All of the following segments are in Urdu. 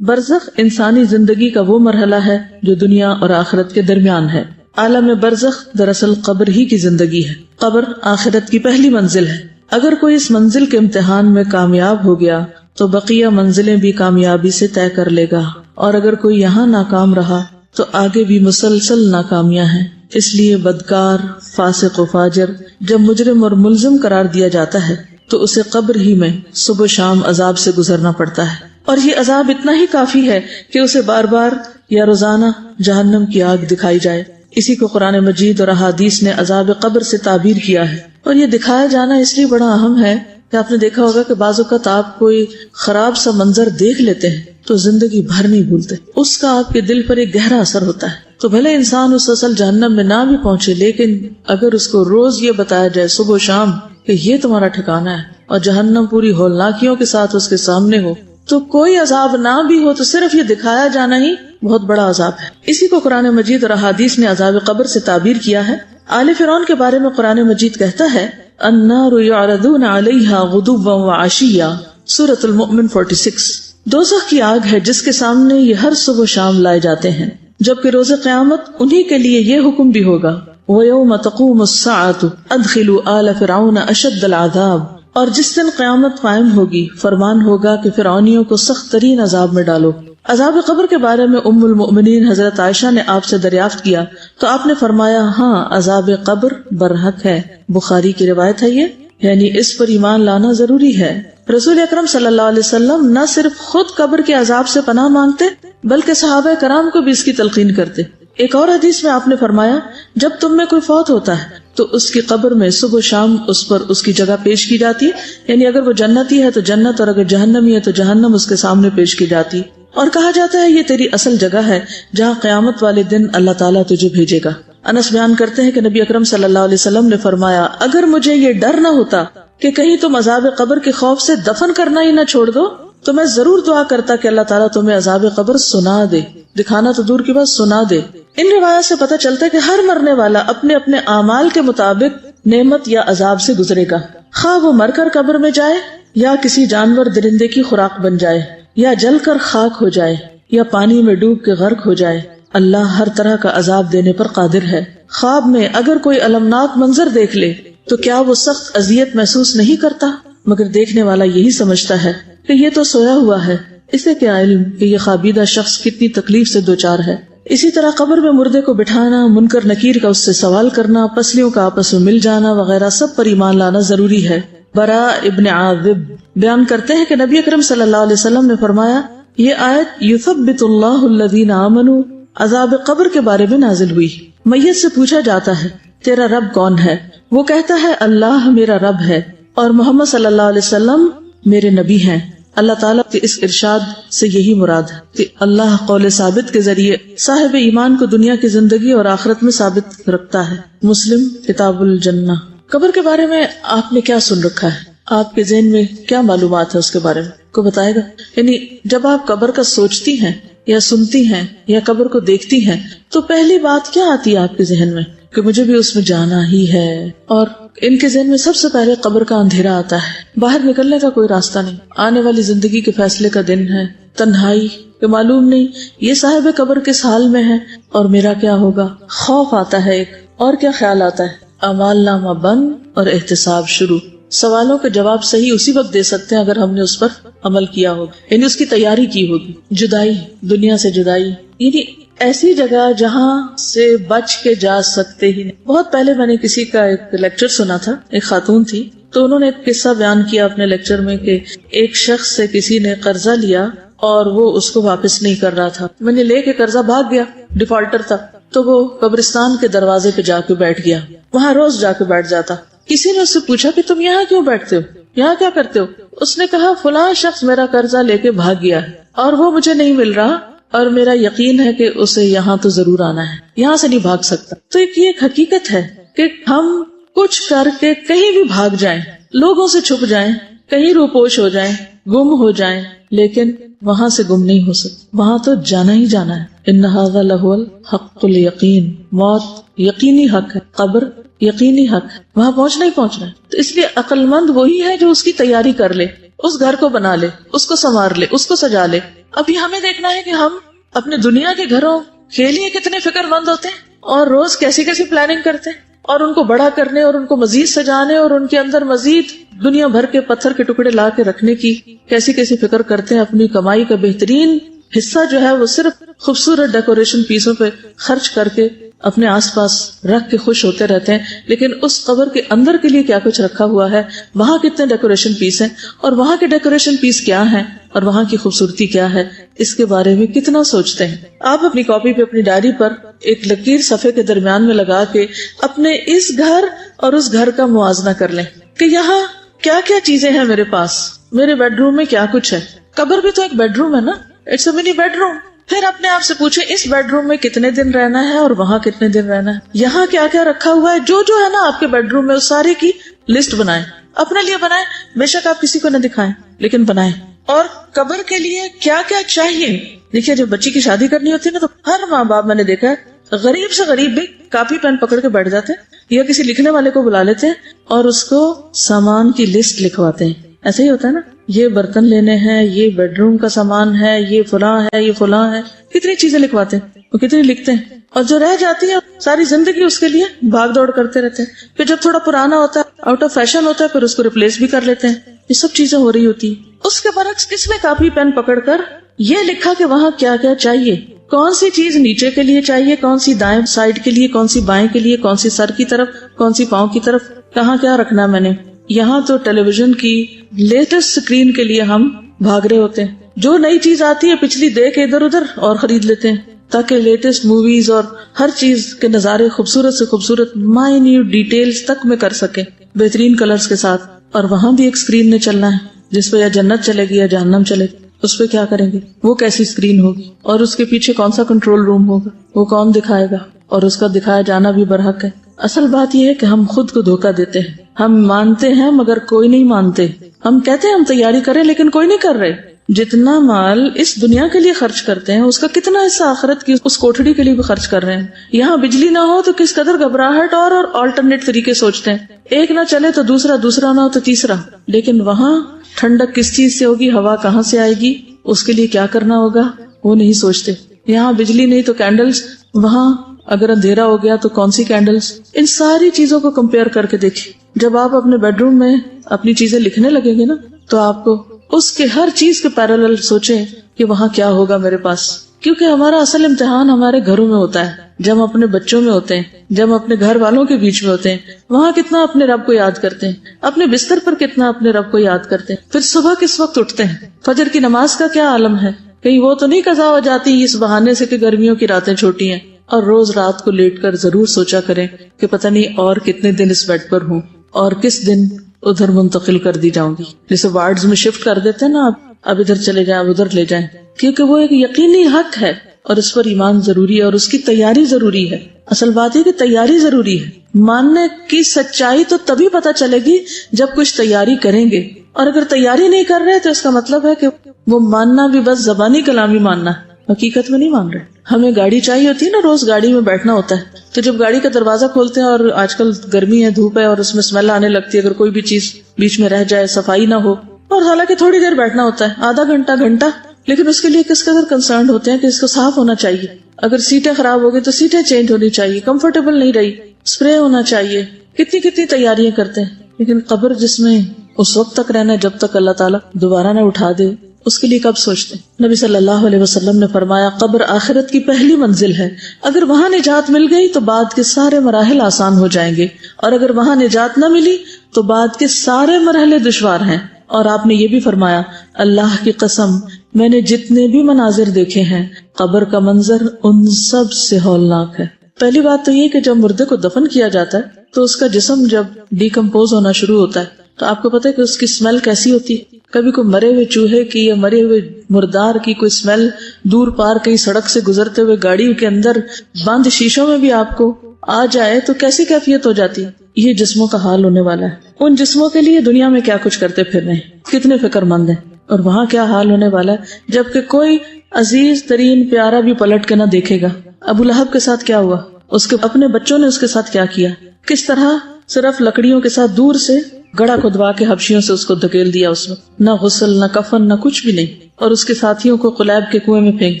برزخ انسانی زندگی کا وہ مرحلہ ہے جو دنیا اور آخرت کے درمیان ہے۔ عالم برزخ دراصل قبر ہی کی زندگی ہے۔ قبر آخرت کی پہلی منزل ہے۔ اگر کوئی اس منزل کے امتحان میں کامیاب ہو گیا تو بقیہ منزلیں بھی کامیابی سے طے کر لے گا، اور اگر کوئی یہاں ناکام رہا تو آگے بھی مسلسل ناکامیاں ہیں۔ اس لیے بدکار، فاسق و فاجر جب مجرم اور ملزم قرار دیا جاتا ہے تو اسے قبر ہی میں صبح و شام عذاب سے گزرنا پڑتا ہے، اور یہ عذاب اتنا ہی کافی ہے کہ اسے بار بار یا روزانہ جہنم کی آگ دکھائی جائے۔ اسی کو قرآن مجید اور احادیث نے عذاب قبر سے تعبیر کیا ہے، اور یہ دکھایا جانا اس لیے بڑا اہم ہے کہ آپ نے دیکھا ہوگا کہ بعض اوقات آپ کوئی خراب سا منظر دیکھ لیتے ہیں تو زندگی بھر نہیں بھولتے، اس کا آپ کے دل پر ایک گہرا اثر ہوتا ہے۔ تو بھلے انسان اس اصل جہنم میں نہ بھی پہنچے، لیکن اگر اس کو روز یہ بتایا جائے صبح و شام کہ یہ تمہارا ٹھکانہ ہے، اور جہنم پوری ہولناکیوں کے ساتھ اس کے سامنے ہو، تو کوئی عذاب نہ بھی ہو تو صرف یہ دکھایا جانا ہی بہت بڑا عذاب ہے۔ اسی کو قرآن مجید اور احادیث نے عذاب قبر سے تعبیر کیا ہے۔ آل فرعون کے بارے میں قرآن مجید کہتا ہے النار یعرضون علیہا غدوا وعشیا، سورۃ المؤمن 46۔ دوزخ کی آگ ہے جس کے سامنے یہ ہر صبح و شام لائے جاتے ہیں، جبکہ روز قیامت انہی کے لیے یہ حکم بھی ہوگا وَيَوْمَ تَقُومُ السَّاعَةُ أَدْخِلُوا آلَ فِرْعَوْنَ أَشَدَّ الْعَذَابِ، اور جس دن قیامت قائم ہوگی فرمان ہوگا کہ فرعونیوں کو سخت ترین عذاب میں ڈالو۔ عذاب قبر کے بارے میں ام المؤمنین حضرت عائشہ نے آپ سے دریافت کیا تو آپ نے فرمایا ہاں، عذاب قبر برحق ہے، بخاری کی روایت ہے یہ، یعنی اس پر ایمان لانا ضروری ہے۔ رسول اکرم صلی اللہ علیہ وسلم نہ صرف خود قبر کے عذاب سے پناہ مانگتے بلکہ صحابہ کرام کو بھی اس کی تلقین کرتے۔ ایک اور حدیث میں آپ نے فرمایا جب تم میں کوئی فوت ہوتا ہے تو اس کی قبر میں صبح و شام اس پر اس کی جگہ پیش کی جاتی ہے، یعنی اگر وہ جنتی ہے تو جنت، اور اگر جہنمی ہے تو جہنم اس کے سامنے پیش کی جاتی، اور کہا جاتا ہے یہ تیری اصل جگہ ہے جہاں قیامت والے دن اللہ تعالیٰ تجھے بھیجے گا۔ انس بیان کرتے ہیں کہ نبی اکرم صلی اللہ علیہ وسلم نے فرمایا اگر مجھے یہ ڈر نہ ہوتا کہ کہیں تم عذاب قبر کے خوف سے دفن کرنا ہی نہ چھوڑ دو تو میں ضرور دعا کرتا کہ اللہ تعالیٰ تمہیں عذاب قبر سنا دے، دکھانا تو دور کی بات سنا دے۔ ان روایات سے پتہ چلتا ہے کہ ہر مرنے والا اپنے اپنے اعمال کے مطابق نعمت یا عذاب سے گزرے گا، خواہ وہ مر کر قبر میں جائے یا کسی جانور درندے کی خوراک بن جائے یا جل کر خاک ہو جائے یا پانی میں ڈوب کے غرق ہو جائے۔ اللہ ہر طرح کا عذاب دینے پر قادر ہے۔ خواب میں اگر کوئی المناک منظر دیکھ لے تو کیا وہ سخت اذیت محسوس نہیں کرتا؟ مگر دیکھنے والا یہی سمجھتا ہے کہ یہ تو سویا ہوا ہے، اسے کیا علم کہ یہ خوابیدہ شخص کتنی تکلیف سے دوچار ہے۔ اسی طرح قبر میں مردے کو بٹھانا، منکر نکیر کا اس سے سوال کرنا، پسلیوں کا آپس میں مل جانا وغیرہ سب پر ایمان لانا ضروری ہے۔ براء ابن عازب بیان کرتے ہیں کہ نبی اکرم صلی اللہ علیہ وسلم نے فرمایا یہ آیت یثبت اللہ الذین آمنوا عذاب قبر کے بارے میں نازل ہوئی۔ میت سے پوچھا جاتا ہے تیرا رب کون ہے؟ وہ کہتا ہے اللہ میرا رب ہے اور محمد صلی اللہ علیہ وسلم میرے نبی ہیں۔ اللہ تعالیٰ کے اس ارشاد سے یہی مراد ہے کہ اللہ قول ثابت کے ذریعے صاحب ایمان کو دنیا کی زندگی اور آخرت میں ثابت رکھتا ہے۔ مسلم کتاب الجنہ۔ قبر کے بارے میں آپ نے کیا سن رکھا ہے؟ آپ کے ذہن میں کیا معلومات ہے اس کے بارے میں؟ کو بتائے گا؟ یعنی جب آپ قبر کا سوچتی ہیں یا سنتی ہیں یا قبر کو دیکھتی ہیں تو پہلی بات کیا آتی ہے آپ کے ذہن میں؟ کہ مجھے بھی اس میں جانا ہی ہے، اور ان کے ذہن میں سب سے پہلے قبر کا اندھیرا آتا ہے، باہر نکلنے کا کوئی راستہ نہیں، آنے والی زندگی کے فیصلے کا دن ہے، تنہائی کہ معلوم نہیں یہ صاحب قبر کس حال میں ہے اور میرا کیا ہوگا۔ خوف آتا ہے ایک، اور کیا خیال آتا ہے؟ اعمال نامہ بند اور احتساب شروع۔ سوالوں کے جواب صحیح اسی وقت دے سکتے ہیں اگر ہم نے اس پر عمل کیا ہوگا، یعنی اس کی تیاری کی ہوگی۔ جدائی، دنیا سے جدائی، یعنی ایسی جگہ جہاں سے بچ کے جا سکتے ہی نہیں۔ بہت پہلے میں نے کسی کا ایک لیکچر سنا تھا، ایک خاتون تھی، تو انہوں نے ایک قصہ بیان کیا اپنے لیکچر میں کہ ایک شخص سے کسی نے قرضہ لیا اور وہ اس کو واپس نہیں کر رہا تھا، میں نے لے کے قرضہ بھاگ گیا، ڈیفالٹر تھا، تو وہ قبرستان کے دروازے پہ جا کے بیٹھ گیا، وہاں روز جا کے بیٹھ جاتا۔ کسی نے اس سے پوچھا کہ تم یہاں کیوں بیٹھتے ہو، یہاں کیا کرتے ہو؟ اس نے کہا فلاں شخص میرا قرضہ لے کے بھاگ گیا ہے اور وہ مجھے نہیں مل رہا، اور میرا یقین ہے کہ اسے یہاں تو ضرور آنا ہے، یہاں سے نہیں بھاگ سکتا۔ تو یہ ایک حقیقت ہے کہ ہم کچھ کر کے کہیں بھی بھاگ جائیں، لوگوں سے چھپ جائیں، کہیں روپوش ہو جائیں، گم ہو جائیں، لیکن وہاں سے گم نہیں ہو سکتے، وہاں تو جانا ہی جانا ہے۔ ان ھذا لہو الحق الیقین، موت یقینی حق ہے، قبر یقینی حق ہے، وہاں پہنچنا ہی پہنچنا ہے۔ تو اس لیے عقل مند وہی ہے جو اس کی تیاری کر لے، اس گھر کو بنا لے، اس کو سنوار لے، اس کو سجا لے۔ ابھی ہمیں دیکھنا ہے کہ ہم اپنے دنیا کے گھروں کے لیے کتنے فکر مند ہوتے ہیں اور روز کیسی کیسی پلاننگ کرتے ہیں اور ان کو بڑا کرنے اور ان کو مزید سجانے اور ان کے اندر مزید دنیا بھر کے پتھر کے ٹکڑے لا کے رکھنے کی کیسی کیسی فکر کرتے ہیں. اپنی کمائی کا بہترین حصہ جو ہے وہ صرف خوبصورت ڈیکوریشن پیسوں پہ خرچ کر کے اپنے آس پاس رکھ کے خوش ہوتے رہتے ہیں. لیکن اس قبر کے اندر کے لیے کیا کچھ رکھا ہوا ہے, وہاں کتنے ڈیکوریشن پیس ہیں اور وہاں کے ڈیکوریشن پیس کیا ہیں اور وہاں کی خوبصورتی کیا ہے, اس کے بارے میں کتنا سوچتے ہیں. آپ اپنی کاپی پہ اپنی ڈائری پر ایک لکیر صفحے کے درمیان میں لگا کے اپنے اس گھر اور اس گھر کا موازنہ کر لیں کہ یہاں کیا کیا چیزیں ہیں میرے پاس, میرے بیڈ روم میں کیا کچھ ہے. قبر بھی تو ایک بیڈ روم ہے نا, it's a money bed room. پھر اپنے آپ سے پوچھیں اس بیڈ روم میں کتنے دن رہنا ہے اور وہاں کتنے دن رہنا ہے, یہاں کیا کیا رکھا ہوا ہے. جو ہے نا آپ کے بیڈ روم میں اس سارے کی لسٹ بنائیں, اپنے لیے بنائیں, بے شک آپ کسی کو نہ دکھائیں لیکن بنائیں. اور قبر کے لیے کیا کیا چاہیے. دیکھیے جب بچی کی شادی کرنی ہوتی ہے نا تو ہر ماں باپ میں نے دیکھا ہے غریب سے غریب بھی کاپی پین پکڑ کے بیٹھ جاتے ہیں یا کسی لکھنے والے کو بلا لیتے ہیں اور اس کو سامان کی لسٹ لکھواتے ہیں. ایسا ہی ہوتا ہے نا, یہ برتن لینے ہیں, یہ بیڈ روم کا سامان ہے, یہ فلاں ہے, یہ فلاں ہے, کتنی چیزیں لکھواتے ہیں وہ کتنی لکھتے ہیں. اور جو رہ جاتی ہے ساری زندگی اس کے لیے بھاگ دوڑ کرتے رہتے ہیں. پھر جب تھوڑا پرانا ہوتا ہے, آؤٹ آف فیشن ہوتا ہے, پھر اس کو ریپلیس بھی کر لیتے ہیں. یہ سب چیزیں ہو رہی ہوتی ہیں. اس کے برعکس کس نے کاپی پین پکڑ کر یہ لکھا کہ وہاں کیا کیا چاہیے, کون سی چیز نیچے کے لیے چاہیے, کون سی دائیں سائڈ کے لیے, کون سی بائیں کے لیے, کون سی سر کی طرف, کون سی پاؤں کی طرف, کہاں کیا رکھنا میں نے. یہاں تو ٹیلی ویژن کی لیٹسٹ اسکرین کے لیے ہم بھاگ رہے ہوتے ہیں. جو نئی چیز آتی ہے پچھلی دے کے ادھر ادھر اور خرید لیتے ہیں تاکہ لیٹسٹ موویز اور ہر چیز کے نظارے خوبصورت سے خوبصورت مائنیوٹ ڈیٹیلز تک میں کر سکیں بہترین کلرز کے ساتھ. اور وہاں بھی ایک اسکرین نے چلنا ہے جس پہ یا جنت چلے گی یا جہنم چلے گی. اس پہ کیا کریں گے, وہ کیسی اسکرین ہوگی اور اس کے پیچھے کون سا کنٹرول روم ہوگا, وہ کون دکھائے گا, اور اس کا دکھایا جانا بھی برحق ہے. اصل بات یہ ہے کہ ہم خود کو دھوکہ دیتے ہیں. ہم مانتے ہیں مگر کوئی نہیں مانتے. ہم کہتے ہیں ہم تیاری کریں لیکن کوئی نہیں کر رہے. جتنا مال اس دنیا کے لیے خرچ کرتے ہیں اس کا کتنا حصہ آخرت کی اس کوٹھڑی کے لیے بھی خرچ کر رہے ہیں. یہاں بجلی نہ ہو تو کس قدر گھبراہٹ اور آلٹرنیٹ طریقے سوچتے ہیں. ایک نہ چلے تو دوسرا, دوسرا نہ ہو تو تیسرا. لیکن وہاں ٹھنڈک کس چیز سے ہوگی, ہوا کہاں سے آئے گی, اس کے لیے کیا کرنا ہوگا, وہ نہیں سوچتے. یہاں بجلی نہیں تو کینڈلز, وہاں اگر اندھیرا ہو گیا تو کون سی کینڈلز. ان ساری چیزوں کو کمپیئر کر کے دیکھیں. جب آپ اپنے بیڈ روم میں اپنی چیزیں لکھنے لگیں گے نا تو آپ کو اس کے ہر چیز کے پیرالل سوچیں کہ وہاں کیا ہوگا میرے پاس. کیونکہ ہمارا اصل امتحان ہمارے گھروں میں ہوتا ہے, جب ہم اپنے بچوں میں ہوتے ہیں, جب ہم اپنے گھر والوں کے بیچ میں ہوتے ہیں. وہاں کتنا اپنے رب کو یاد کرتے ہیں, اپنے بستر پر کتنا اپنے رب کو یاد کرتے ہیں. پھر صبح کس وقت اٹھتے ہیں, فجر کی نماز کا کیا عالم ہے, کہیں وہ تو نہیں قضا ہو جاتی اس بہانے سے کہ گرمیوں کی راتیں چھوٹی ہیں. اور روز رات کو لیٹ کر ضرور سوچا کریں کہ پتہ نہیں اور کتنے دن اس بیڈ پر ہوں اور کس دن ادھر منتقل کر دی جاؤں گی. جیسے وارڈز میں شفٹ کر دیتے ہیں نا, اب ادھر چلے جائیں, اب ادھر لے جائیں, کیونکہ وہ ایک یقینی حق ہے اور اس پر ایمان ضروری ہے اور اس کی تیاری ضروری ہے. اصل بات ہے کہ تیاری ضروری ہے. ماننے کی سچائی تو تبھی پتہ چلے گی جب کچھ تیاری کریں گے, اور اگر تیاری نہیں کر رہے تو اس کا مطلب ہے کہ وہ ماننا بھی بس زبانی کلامی ماننا, حقیقت میں نہیں مان رہے. ہمیں گاڑی چاہیے ہوتی ہے نا, روز گاڑی میں بیٹھنا ہوتا ہے, تو جب گاڑی کا دروازہ کھولتے ہیں اور آج کل گرمی ہے, دھوپ ہے اور اس میں اسمیل آنے لگتی ہے اگر کوئی بھی چیز بیچ میں رہ جائے, صفائی نہ ہو, اور حالانکہ تھوڑی دیر بیٹھنا ہوتا ہے, آدھا گھنٹہ, لیکن اس کے لیے کس قدر کنسرنڈ ہوتے ہیں کہ اس کو صاف ہونا چاہیے. اگر سیٹیں خراب ہو گئی تو سیٹیں چینج ہونی چاہیے, کمفرٹیبل نہیں رہی, اسپرے ہونا چاہیے, کتنی تیاریاں کرتے ہیں. لیکن قبر جس میں اس وقت تک رہنا جب تک اللہ تعالیٰ دوبارہ نہ اٹھا دے, اس کے لیے کب سوچتے ہیں. نبی صلی اللہ علیہ وسلم نے فرمایا قبر آخرت کی پہلی منزل ہے, اگر وہاں نجات مل گئی تو بعد کے سارے مراحل آسان ہو جائیں گے, اور اگر وہاں نجات نہ ملی تو بعد کے سارے مرحلے دشوار ہیں. اور آپ نے یہ بھی فرمایا اللہ کی قسم میں نے جتنے بھی مناظر دیکھے ہیں قبر کا منظر ان سب سے ہولناک ہے. پہلی بات تو یہ کہ جب مردے کو دفن کیا جاتا ہے تو اس کا جسم جب ڈیکمپوز ہونا شروع ہوتا ہے تو آپ کو پتہ ہے کہ اس کی اسمیل کیسی ہوتی ہے. کبھی کوئی مرے ہوئے چوہے کی یا مرے ہوئے مردار کی کوئی اسمیل دور پار کہیں سڑک سے گزرتے ہوئے گاڑی کے اندر بند شیشوں میں بھی آپ کو آ جائے تو کیسی کیفیت ہو جاتی ہے. یہ جسموں کا حال ہونے والا ہے. ان جسموں کے لیے دنیا میں کیا کچھ کرتے پھر رہے ہیں, کتنے فکر مند ہیں, اور وہاں کیا حال ہونے والا ہے جبکہ کوئی عزیز ترین پیارا بھی پلٹ کے نہ دیکھے گا. ابو لہب کے ساتھ کیا ہوا, اس کے اپنے بچوں نے اس کے ساتھ کیا کیا, کس طرح صرف لکڑیوں کے ساتھ دور سے گڑھا کھدوا کے حبشیوں سے اس کو دھکیل دیا. اس میں نہ غسل نہ کفن نہ کچھ بھی نہیں. اور اس کے ساتھیوں کو قلیب کے کنویں میں پھینک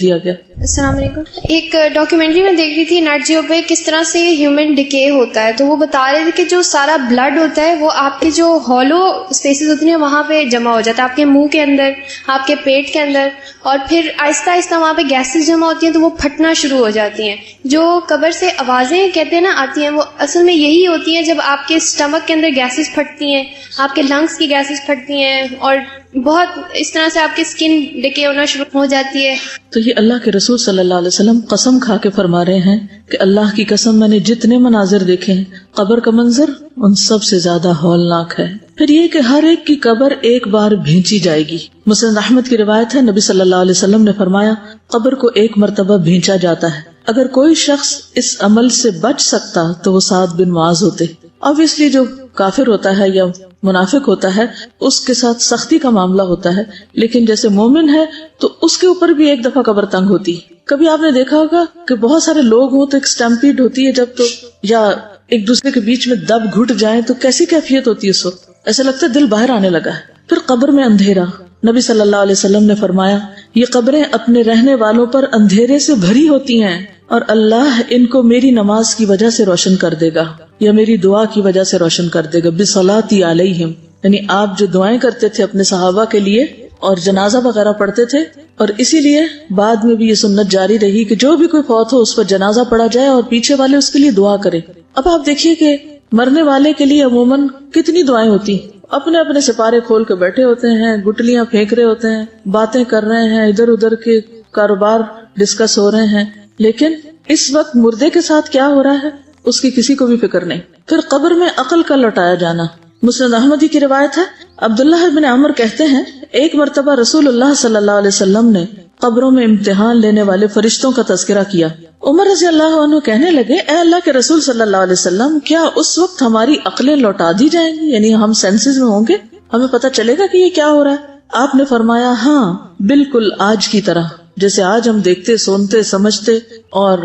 دیا گیا۔ السلام علیکم۔ ایک ڈاکیومنٹری میں دیکھ رہی تھی نیٹ جیو پہ کس طرح سے ہیومن ڈیکے ہوتا ہے، تو وہ بتا رہے تھے کہ جو سارا بلڈ ہوتا ہے وہ آپ کے جو ہالو اسپیسز ہوتی ہیں وہاں پہ جمع ہو جاتا ہے، آپ کے منہ کے اندر، آپ کے پیٹ کے اندر، اور پھر آہستہ آہستہ وہاں پہ گیسز جمع ہوتی ہیں تو وہ پھٹنا شروع ہو جاتی ہیں۔ جو قبر سے آوازیں کہتے ہیں نا آتی ہیں، وہ اصل میں یہی ہوتی ہیں جب آپ کے اسٹمک کے اندر گیسز پھٹتی ہیں، آپ کے لنگس کی گیسز پھٹتی ہیں، اور بہت اس طرح سے آپ کی اسکن ڈکے ہونا شروع ہو جاتی ہے۔ تو یہ اللہ کے رسول صلی اللہ علیہ وسلم قسم کھا کے فرما رہے ہیں کہ اللہ کی قسم میں نے جتنے مناظر دیکھے ہیں، قبر کا منظر ان سب سے زیادہ ہولناک ہے۔ پھر یہ کہ ہر ایک کی قبر ایک بار بھینچی جائے گی۔ مسند احمد کی روایت ہے، نبی صلی اللہ علیہ وسلم نے فرمایا قبر کو ایک مرتبہ بھینچا جاتا ہے، اگر کوئی شخص اس عمل سے بچ سکتا تو وہ سعد بن معاذ ہوتے۔ obviously جو کافر ہوتا ہے یا منافق ہوتا ہے اس کے ساتھ سختی کا معاملہ ہوتا ہے، لیکن جیسے مومن ہے تو اس کے اوپر بھی ایک دفعہ قبر تنگ ہوتی ہے۔ کبھی آپ نے دیکھا ہوگا کہ بہت سارے لوگ ہوں تو ایک اسٹمپیڈ ہوتی ہے جب تو، یا ایک دوسرے کے بیچ میں دب گھٹ جائیں تو کیسی کیفیت ہوتی ہے اس وقت، ایسا لگتا ہے دل باہر آنے لگا ہے۔ پھر قبر میں اندھیرا، نبی صلی اللہ علیہ وسلم نے فرمایا یہ قبریں اپنے رہنے والوں پر اندھیرے سے بھری ہوتی ہیں اور اللہ ان کو میری نماز کی وجہ سے روشن کر دے گا یا میری دعا کی وجہ سے روشن کر دے گا، بصلاتی علیہم، یعنی آپ جو دعائیں کرتے تھے اپنے صحابہ کے لیے اور جنازہ وغیرہ پڑھتے تھے، اور اسی لیے بعد میں بھی یہ سنت جاری رہی کہ جو بھی کوئی فوت ہو اس پر جنازہ پڑھا جائے اور پیچھے والے اس کے لیے دعا کرے۔ اب آپ دیکھیے کہ مرنے والے کے لیے عموماً کتنی دعائیں ہوتی، اپنے اپنے سپارے کھول کے بیٹھے ہوتے ہیں، گٹلیاں پھینک رہے ہوتے ہیں، باتیں کر رہے ہیں، ادھر ادھر کے کاروبار ڈسکس ہو رہے ہیں، لیکن اس وقت مردے کے ساتھ کیا ہو رہا ہے اس کی کسی کو بھی فکر نہیں۔ پھر قبر میں عقل کا لوٹایا جانا، مسند احمدی کی روایت ہے، عبداللہ بن عمر کہتے ہیں ایک مرتبہ رسول اللہ صلی اللہ علیہ وسلم نے قبروں میں امتحان لینے والے فرشتوں کا تذکرہ کیا۔ عمر رضی اللہ عنہ کہنے لگے اے اللہ کے رسول صلی اللہ علیہ وسلم، کیا اس وقت ہماری عقلیں لوٹا دی جائیں گی، یعنی ہم سینسز میں ہوں گے، ہمیں پتہ چلے گا کہ یہ کیا ہو رہا ہے؟ آپ نے فرمایا ہاں بالکل آج کی طرح، جیسے آج ہم دیکھتے سنتے سمجھتے اور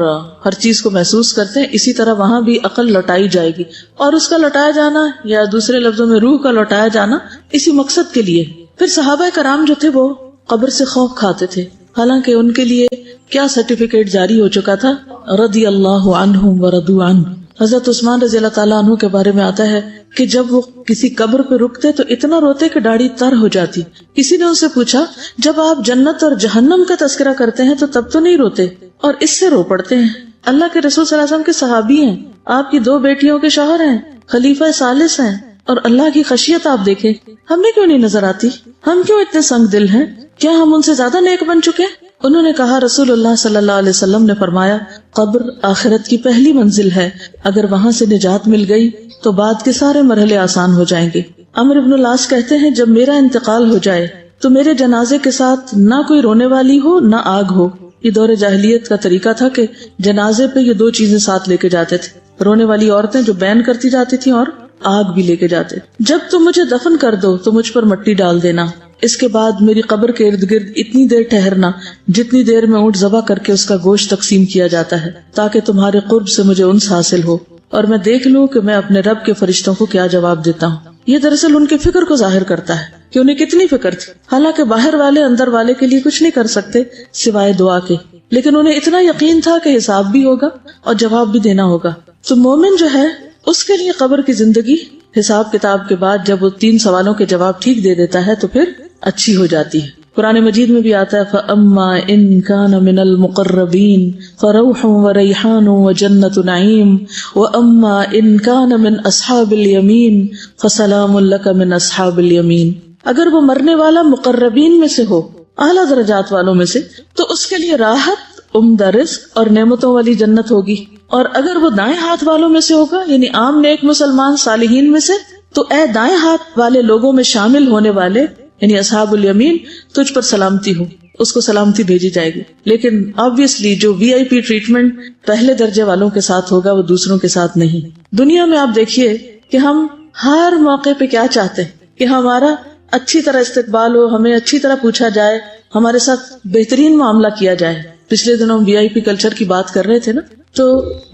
ہر چیز کو محسوس کرتے ہیں، اسی طرح وہاں بھی عقل لوٹائی جائے گی، اور اس کا لوٹایا جانا یا دوسرے لفظوں میں روح کا لوٹایا جانا اسی مقصد کے لیے۔ پھر صحابہ کرام جو تھے وہ قبر سے خوف کھاتے تھے، حالانکہ ان کے لیے کیا سرٹیفکیٹ جاری ہو چکا تھا، رضی اللہ عنہم ورضوا عنہ۔ حضرت عثمان رضی اللہ تعالیٰ عنہ کے بارے میں آتا ہے کہ جب وہ کسی قبر پہ رکتے تو اتنا روتے کہ داڑھی تر ہو جاتی۔ کسی نے ان سے پوچھا جب آپ جنت اور جہنم کا تذکرہ کرتے ہیں تو تب تو نہیں روتے اور اس سے رو پڑتے ہیں؟ اللہ کے رسول صلی اللہ علیہ وسلم کے صحابی ہیں، آپ کی 2 بیٹیوں کے شوہر ہیں، خلیفہ ثالث ہیں، اور اللہ کی خشیت آپ دیکھیں، ہمیں کیوں نہیں نظر آتی؟ ہم کیوں اتنے سنگ دل ہیں؟ کیا ہم ان سے زیادہ نیک بن چکے؟ انہوں نے کہا رسول اللہ صلی اللہ علیہ وسلم نے فرمایا قبر آخرت کی پہلی منزل ہے، اگر وہاں سے نجات مل گئی تو بعد کے سارے مرحلے آسان ہو جائیں گے۔ عمرو بن العاص کہتے ہیں جب میرا انتقال ہو جائے تو میرے جنازے کے ساتھ نہ کوئی رونے والی ہو نہ آگ ہو۔ یہ دور جاہلیت کا طریقہ تھا کہ جنازے پہ یہ 2 چیزیں ساتھ لے کے جاتے تھے، رونے والی عورتیں جو بین کرتی جاتی تھیں اور آگ بھی لے کے جاتے۔ جب تم مجھے دفن کر دو تو مجھ پر مٹی ڈال دینا، اس کے بعد میری قبر کے ارد گرد اتنی دیر ٹھہرنا جتنی دیر میں اونٹ ذبح کر کے اس کا گوشت تقسیم کیا جاتا ہے، تاکہ تمہارے قرب سے مجھے انس حاصل ہو اور میں دیکھ لوں کہ میں اپنے رب کے فرشتوں کو کیا جواب دیتا ہوں۔ یہ دراصل ان کی فکر کو ظاہر کرتا ہے کہ انہیں کتنی فکر تھی، حالانکہ باہر والے اندر والے کے لیے کچھ نہیں کر سکتے سوائے دعا کے، لیکن انہیں اتنا یقین تھا کہ حساب بھی ہوگا اور جواب بھی دینا ہوگا۔ تو مومن جو ہے اس کے لیے قبر کی زندگی حساب کتاب کے بعد جب وہ 3 سوالوں کے جواب ٹھیک دے دیتا ہے تو پھر اچھی ہو جاتی ہے۔ قرآن مجید میں بھی آتا ہے فَأَمَّا إِن كَانَ مِنَ الْمُقَرَّبِينَ فَرَوْحٌ وَرَيْحَانٌ وَجَنَّةُ نَعِيمٍ وَأَمَّا إِن كَانَ مِنْ أَصْحَابِ الْيَمِينِ فَسَلَامٌ لَكَ مِنْ أَصْحَابِ الْيَمِينِ۔ اگر وہ مرنے والا مقربین میں سے ہو، اعلیٰ درجات والوں میں سے، تو اس کے لیے راحت، عمدہ رزق اور نعمتوں والی جنت ہوگی، اور اگر وہ دائیں ہاتھ والوں میں سے ہوگا یعنی عام نیک مسلمان صالحین میں سے، تو اے دائیں ہاتھ والے لوگوں میں شامل ہونے والے یعنی اصحاب الیمین، تجھ پر سلامتی ہو، اس کو سلامتی بھیجی جائے گی۔ لیکن آبویسلی جو VIP ٹریٹمنٹ پہلے درجے والوں کے ساتھ ہوگا وہ دوسروں کے ساتھ نہیں۔ دنیا میں آپ دیکھیے کہ ہم ہر موقع پہ کیا چاہتے ہیں کہ ہمارا اچھی طرح استقبال ہو، ہمیں اچھی طرح پوچھا جائے، ہمارے ساتھ بہترین معاملہ کیا جائے۔ پچھلے دنوں ہم VIP کلچر کی بات کر رہے تھے نا، تو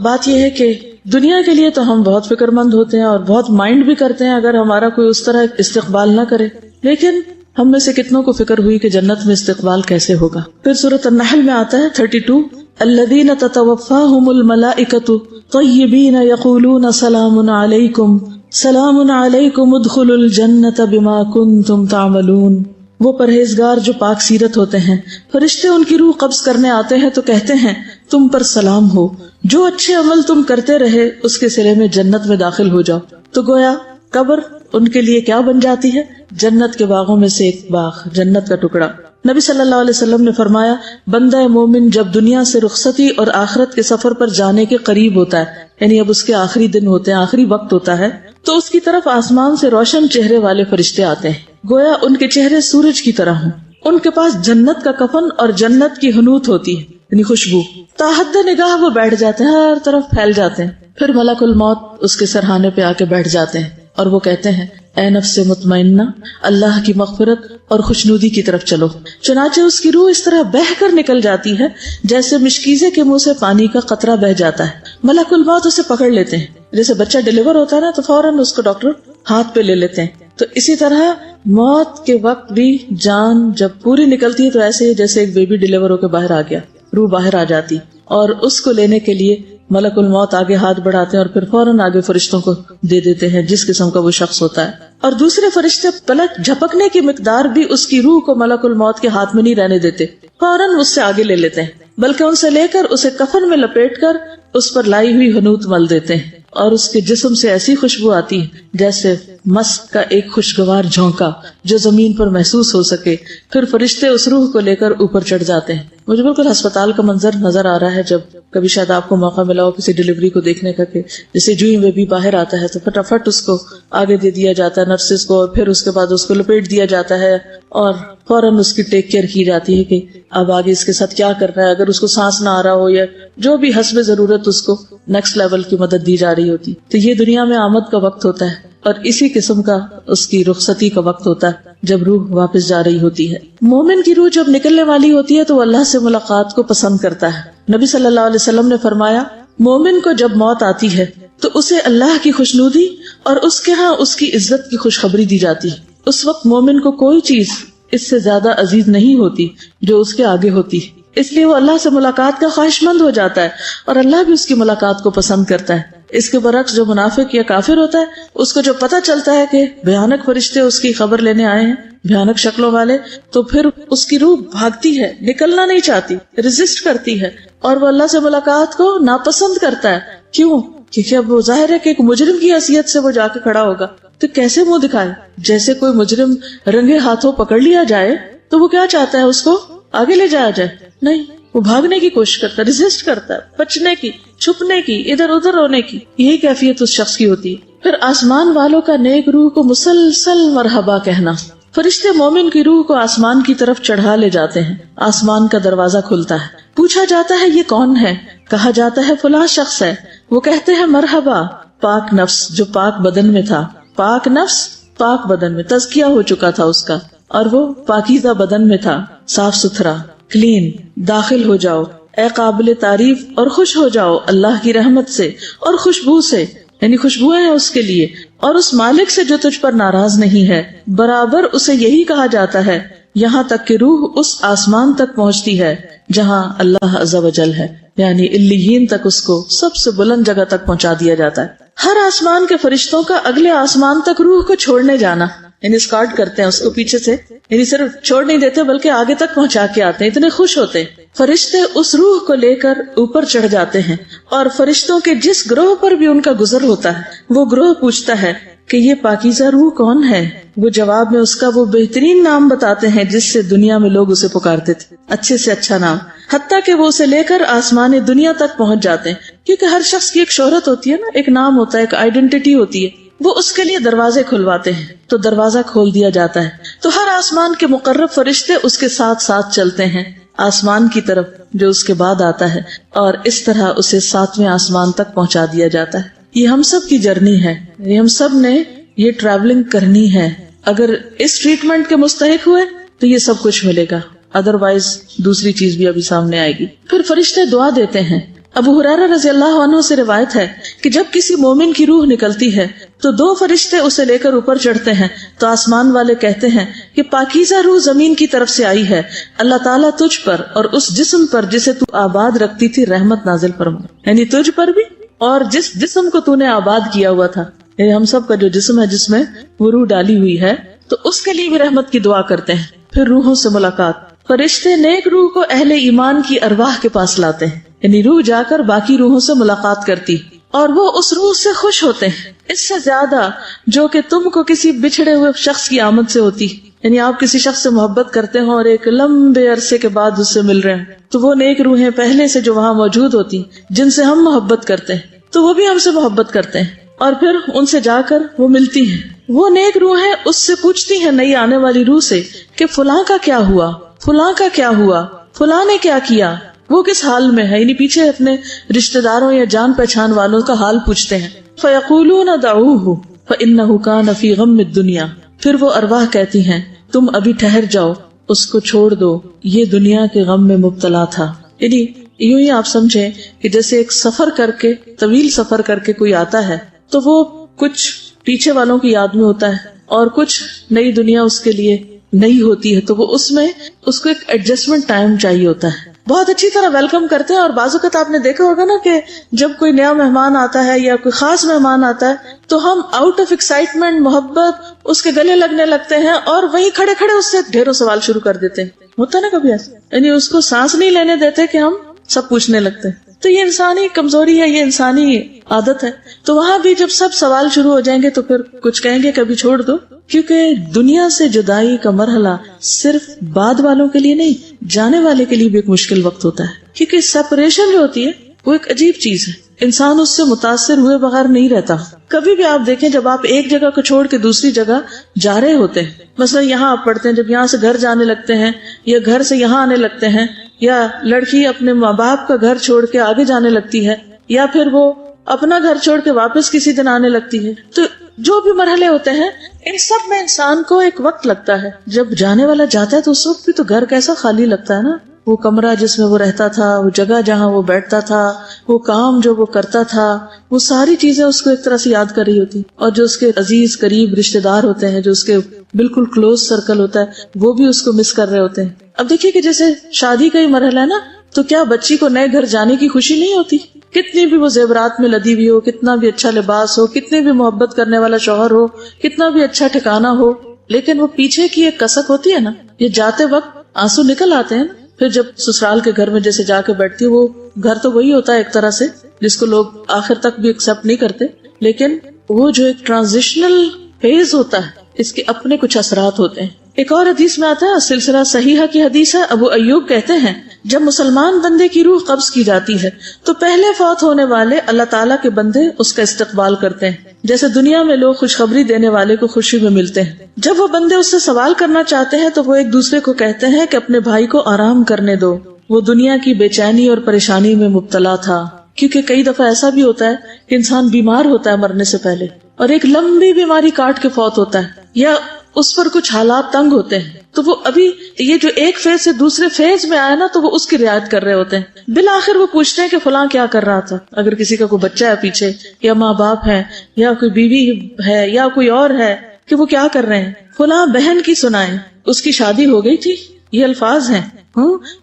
بات یہ ہے کہ دنیا کے لیے تو ہم بہت فکر مند ہوتے ہیں اور بہت مائنڈ بھی کرتے ہیں اگر ہمارا کوئی اس طرح استقبال نہ کرے، لیکن ہم میں سے کتنوں کو فکر ہوئی کہ جنت میں استقبال کیسے ہوگا. پھر سورۃ النحل میں آتا ہے 32 الذین تتوفاہم الملائکۃ طیبین یقولون سلام علیکم سلام علیکم ادخلوا الجنۃ بما کنتم تعملون. وہ پرہیزگار جو پاک سیرت ہوتے ہیں، فرشتے ان کی روح قبض کرنے آتے ہیں تو کہتے ہیں تم پر سلام ہو، جو اچھے عمل تم کرتے رہے اس کے صلے میں جنت میں داخل ہو جاؤ. تو گویا قبر ان کے لیے کیا بن جاتی ہے؟ جنت کے باغوں میں سے ایک باغ، جنت کا ٹکڑا. نبی صلی اللہ علیہ وسلم نے فرمایا بندہ مومن جب دنیا سے رخصتی اور آخرت کے سفر پر جانے کے قریب ہوتا ہے، یعنی اب اس کے آخری دن ہوتے ہیں، آخری وقت ہوتا ہے، تو اس کی طرف آسمان سے روشن چہرے والے فرشتے آتے ہیں، گویا ان کے چہرے سورج کی طرح ہوں. ان کے پاس جنت کا کفن اور جنت کی حنوت ہوتی ہے، یعنی خوشبو. تاحد نگاہ وہ بیٹھ جاتے ہیں، ہر طرف پھیل جاتے ہیں. پھر ملک الموت اس کے سرہانے پہ آ کے بیٹھ جاتے ہیں اور وہ کہتے ہیں اے نفس مطمئنہ، اللہ کی مغفرت اور خوشنودی کی طرف چلو. چنانچہ اس کی روح اس طرح بہہ کر نکل جاتی ہے جیسے مشکیزے کے منہ سے پانی کا قطرہ بہہ جاتا ہے. ملک الموت اسے پکڑ لیتے ہیں، جیسے بچہ ڈیلیور ہوتا ہے نا تو فوراً اس کو ڈاکٹر ہاتھ پہ لے لیتے ہیں. تو اسی طرح موت کے وقت بھی جان جب پوری نکلتی ہے تو ایسے ہی جیسے ایک بیبی ڈیلیور ہو کے باہر آ گیا، روح باہر آ جاتی، اور اس کو لینے کے لیے ملک الموت آگے ہاتھ بڑھاتے ہیں اور پھر فوراً آگے فرشتوں کو دے دیتے ہیں جس قسم کا وہ شخص ہوتا ہے. اور دوسرے فرشتے پلک جھپکنے کی مقدار بھی اس کی روح کو ملک الموت کے ہاتھ میں نہیں رہنے دیتے، فوراً اس سے آگے لے لیتے ہیں، بلکہ ان سے لے کر اسے کفن میں لپیٹ کر اس پر لائی ہوئی حنوت مل دیتے ہیں، اور اس کے جسم سے ایسی خوشبو آتی ہے جیسے مسک کا ایک خوشگوار جھونکا جو زمین پر محسوس ہو سکے. پھر فرشتے اس روح کو لے کر اوپر چڑھ جاتے ہیں. مجھے بالکل ہسپتال کا منظر نظر آ رہا ہے، جب کبھی شاید آپ کو موقع ملا ہو کسی ڈیلیوری کو دیکھنے کا، کہ جیسے جو ہی بیبی باہر آتا ہے تو فٹافٹ اس کو آگے دے دیا جاتا ہے نرسز کو، اور پھر اس کے بعد اس کو لپیٹ دیا جاتا ہے اور فوراً اس کی ٹیک کیئر کی جاتی ہے کہ اب آگے اس کے ساتھ کیا کرنا ہے. اگر اس کو سانس نہ آ رہا ہو یا جو بھی حسب ضرورت اس کو نیکسٹ لیول کی مدد دی جا رہی ہوتی. تو یہ دنیا میں آمد کا وقت ہوتا ہے، اور اسی قسم کا اس کی رخصتی کا وقت ہوتا ہے جب روح واپس جا رہی ہوتی ہے. مومن کی روح جب نکلنے والی ہوتی ہے تو وہ اللہ سے ملاقات کو پسند کرتا ہے. نبی صلی اللہ علیہ وسلم نے فرمایا مومن کو جب موت آتی ہے تو اسے اللہ کی خوشنودی اور اس کے ہاں اس کی عزت کی خوشخبری دی جاتی ہے. اس وقت مومن کو کوئی چیز اس سے زیادہ عزیز نہیں ہوتی جو اس کے آگے ہوتی ہے، اس لیے وہ اللہ سے ملاقات کا خواہش مند ہو جاتا ہے اور اللہ بھی اس کی ملاقات کو پسند کرتا ہے. اس کے برعکس جو منافق یا کافر ہوتا ہے، اس کو جو پتہ چلتا ہے کہ بھیانک فرشتے اس کی خبر لینے آئے ہیں، بھیانک شکلوں والے، تو پھر اس کی روح بھاگتی ہے، نکلنا نہیں چاہتی، ریزسٹ کرتی ہے، اور وہ اللہ سے ملاقات کو ناپسند کرتا ہے. کیوں؟ کیونکہ اب وہ ظاہر ہے کہ ایک مجرم کی حیثیت سے وہ جا کے کھڑا ہوگا تو کیسے منہ دکھائے. جیسے کوئی مجرم رنگے ہاتھوں پکڑ لیا جائے تو وہ کیا چاہتا ہے، اس کو آگے لے جایا جائے؟ نہیں، وہ بھاگنے کی کوشش کرتا ہے، ریزسٹ کرتا ہے، بچنے کی، چھپنے کی، ادھر ادھر ہونے کی. یہی کیفیت اس شخص کی ہوتی ہے. پھر آسمان والوں کا نیک روح کو مسلسل مرحبا کہنا. فرشتے مومن کی روح کو آسمان کی طرف چڑھا لے جاتے ہیں. آسمان کا دروازہ کھلتا ہے، پوچھا جاتا ہے یہ کون ہے؟ کہا جاتا ہے فلاں شخص ہے. وہ کہتے ہیں مرحبا پاک نفس جو پاک بدن میں تھا. پاک نفس پاک بدن میں تزکیہ ہو چکا تھا اس کا، اور وہ پاکیزہ بدن میں تھا، صاف ستھرا، کلین. داخل ہو جاؤ اے قابل تعریف اور خوش ہو جاؤ اللہ کی رحمت سے اور خوشبو سے، یعنی خوشبوئیں ہیں اس کے لیے، اور اس مالک سے جو تجھ پر ناراض نہیں ہے. برابر اسے یہی کہا جاتا ہے یہاں تک کہ روح اس آسمان تک پہنچتی ہے جہاں اللہ عز و جل ہے، یعنی علیین تک اس کو سب سے بلند جگہ تک پہنچا دیا جاتا ہے. ہر آسمان کے فرشتوں کا اگلے آسمان تک روح کو چھوڑنے جانا، یعنی اسکارٹ کرتے ہیں اس کو پیچھے سے، یعنی صرف چھوڑ نہیں دیتے بلکہ آگے تک پہنچا کے آتے ہیں، اتنے خوش ہوتے ہیں. فرشتے اس روح کو لے کر اوپر چڑھ جاتے ہیں، اور فرشتوں کے جس گروہ پر بھی ان کا گزر ہوتا ہے وہ گروہ پوچھتا ہے کہ یہ پاکیزہ روح کون ہے. وہ جواب میں اس کا وہ بہترین نام بتاتے ہیں جس سے دنیا میں لوگ اسے پکارتے تھے، اچھے سے اچھا نام، حتیٰ کہ وہ اسے لے کر آسمان دنیا تک پہنچ جاتے ہیں. کیونکہ ہر شخص کی ایک شہرت ہوتی ہے نا، ایک نام ہوتا ہے، ایک آئیڈینٹی ہوتی ہے. وہ اس کے لیے دروازے کھلواتے ہیں تو دروازہ کھول دیا جاتا ہے، تو ہر آسمان کے مقرب فرشتے اس کے ساتھ ساتھ چلتے ہیں آسمان کی طرف جو اس کے بعد آتا ہے، اور اس طرح اسے 7ویں آسمان تک پہنچا دیا جاتا ہے. یہ ہم سب کی جرنی ہے، یہ ہم سب نے یہ ٹریولنگ کرنی ہے. اگر اس ٹریٹمنٹ کے مستحق ہوئے تو یہ سب کچھ ملے گا، ادروائز دوسری چیز بھی ابھی سامنے آئے گی. پھر فرشتے دعا دیتے ہیں. ابو ہریرہ رضی اللہ عنہ سے روایت ہے کہ جب کسی مومن کی روح نکلتی ہے تو 2 فرشتے اسے لے کر اوپر چڑھتے ہیں تو آسمان والے کہتے ہیں کہ پاکیزہ روح زمین کی طرف سے آئی ہے، اللہ تعالیٰ تجھ پر اور اس جسم پر جسے تو آباد رکھتی تھی رحمت نازل فرمائے، یعنی تجھ پر بھی اور جس جسم کو تو نے آباد کیا ہوا تھا، یعنی ہم سب کا جو جسم ہے جس میں وہ روح ڈالی ہوئی ہے، تو اس کے لیے بھی رحمت کی دعا کرتے ہیں۔ پھر روحوں سے ملاقات، فرشتے نیک روح کو اہل ایمان کی ارواح کے پاس لاتے ہیں، یعنی روح جا کر باقی روحوں سے ملاقات کرتی اور وہ اس روح سے خوش ہوتے ہیں اس سے زیادہ جو کہ تم کو کسی بچھڑے ہوئے شخص کی آمد سے ہوتی، یعنی آپ کسی شخص سے محبت کرتے ہوں اور ایک لمبے عرصے کے بعد اس سے مل رہے ہیں، تو وہ نیک روحیں پہلے سے جو وہاں موجود ہوتی جن سے ہم محبت کرتے ہیں تو وہ بھی ہم سے محبت کرتے ہیں اور پھر ان سے جا کر وہ ملتی ہیں۔ وہ نیک روحیں اس سے پوچھتی ہیں نئی آنے والی روح سے کہ فلاں کا کیا ہوا، فلاں کا کیا ہوا، فلاں نے کیا کیا، وہ کس حال میں ہے، یعنی پیچھے اپنے رشتہ داروں یا جان پہچان والوں کا حال پوچھتے ہیں۔ فَيَقُولُونَ دَعُوهُ فَإِنَّهُ كَانَ فِي غَمِّ الدُّنْيَا، پھر وہ ارواح کہتی ہیں تم ابھی ٹھہر جاؤ، اس کو چھوڑ دو، یہ دنیا کے غم میں مبتلا تھا۔ یعنی یوں ہی آپ سمجھیں کہ جیسے ایک سفر کر کے، طویل سفر کر کے کوئی آتا ہے تو وہ کچھ پیچھے والوں کی یاد میں ہوتا ہے اور کچھ نئی دنیا اس کے لیے نئی ہوتی ہے، تو وہ اس میں اس کو ایک ایڈجسٹمنٹ ٹائم چاہیے ہوتا ہے۔ بہت اچھی طرح ویلکم کرتے ہیں اور بعض اوقات آپ نے دیکھا ہوگا نا کہ جب کوئی نیا مہمان آتا ہے یا کوئی خاص مہمان آتا ہے تو ہم آؤٹ آف ایکسائٹمنٹ، محبت اس کے گلے لگنے لگتے ہیں اور وہیں کھڑے کھڑے اس سے ڈھیروں سوال شروع کر دیتے ہیں، ہوتا نا کبھی ایسا، یعنی اس کو سانس نہیں لینے دیتے کہ ہم سب پوچھنے لگتے ہیں۔ تو یہ انسانی کمزوری ہے، یہ انسانی عادت ہے۔ تو وہاں بھی جب سب سوال شروع ہو جائیں گے تو پھر کچھ کہیں گے کبھی چھوڑ دو، کیونکہ دنیا سے جدائی کا مرحلہ صرف بعد والوں کے لیے نہیں، جانے والے کے لیے بھی ایک مشکل وقت ہوتا ہے، کیونکہ سیپریشن جو ہوتی ہے وہ ایک عجیب چیز ہے، انسان اس سے متاثر ہوئے بغیر نہیں رہتا۔ کبھی بھی آپ دیکھیں جب آپ ایک جگہ کو چھوڑ کے دوسری جگہ جا رہے ہوتے ہیں، مثلا یہاں آپ پڑھتے ہیں، جب یہاں سے گھر جانے لگتے ہیں یا گھر سے یہاں آنے لگتے ہیں، یا لڑکی اپنے ماں باپ کا گھر چھوڑ کے آگے جانے لگتی ہے، یا پھر وہ اپنا گھر چھوڑ کے واپس کسی دن آنے لگتی ہے، تو جو بھی مرحلے ہوتے ہیں ان سب میں انسان کو ایک وقت لگتا ہے۔ جب جانے والا جاتا ہے تو اس وقت بھی تو گھر کیسا خالی لگتا ہے نا، وہ کمرہ جس میں وہ رہتا تھا، وہ جگہ جہاں وہ بیٹھتا تھا، وہ کام جو وہ کرتا تھا، وہ ساری چیزیں اس کو ایک طرح سے یاد کر رہی ہوتی، اور جو اس کے عزیز قریب رشتہ دار ہوتے ہیں، جو اس کے بالکل کلوز سرکل ہوتا ہے، وہ بھی اس کو مس کر رہے ہوتے ہیں۔ اب دیکھیے کہ جیسے شادی کا ہی مرحلہ ہے نا، تو کیا بچی کو نئے گھر جانے کی خوشی نہیں ہوتی؟ کتنی بھی وہ زیورات میں لدی ہوئی ہو، کتنا بھی اچھا لباس ہو، کتنے بھی محبت کرنے والا شوہر ہو، کتنا بھی اچھا ٹھکانہ ہو، لیکن وہ پیچھے کی ایک کسک ہوتی ہے نا، یہ جاتے وقت آنسو نکل آتے ہیں نا۔ پھر جب سسرال کے گھر میں جیسے جا کے بیٹھتی ہے، وہ گھر تو وہی ہوتا ہے ایک طرح سے جس کو لوگ آخر تک بھی ایکسپٹ نہیں کرتے، لیکن وہ جو ایک ٹرانزیشنل فیز ہوتا ہے اس کے اپنے کچھ اثرات ہوتے ہیں۔ ایک اور حدیث میں آتا ہے، سلسلہ صحیحہ کی حدیث ہے، ابو ایوب کہتے ہیں جب مسلمان بندے کی روح قبض کی جاتی ہے تو پہلے فوت ہونے والے اللہ تعالیٰ کے بندے اس کا استقبال کرتے ہیں، جیسے دنیا میں لوگ خوشخبری دینے والے کو خوشی میں ملتے ہیں۔ جب وہ بندے اس سے سوال کرنا چاہتے ہیں تو وہ ایک دوسرے کو کہتے ہیں کہ اپنے بھائی کو آرام کرنے دو، وہ دنیا کی بے چینی اور پریشانی میں مبتلا تھا۔ کیونکہ کئی دفعہ ایسا بھی ہوتا ہے کہ انسان بیمار ہوتا ہے مرنے سے پہلے اور ایک لمبی بیماری کاٹ کے فوت ہوتا ہے، یا اس پر کچھ حالات تنگ ہوتے ہیں، تو وہ ابھی یہ جو ایک فیز سے دوسرے فیز میں آیا نا، تو وہ اس کی رعایت کر رہے ہوتے ہیں۔ بالآخر وہ پوچھتے ہیں کہ فلاں کیا کر رہا تھا، اگر کسی کا کوئی بچہ ہے پیچھے، یا ماں باپ ہے، یا کوئی بیوی ہے، یا کوئی اور ہے، کہ وہ کیا کر رہے ہیں۔ فلاں بہن کی سنائیں، اس کی شادی ہو گئی تھی، یہ الفاظ ہیں،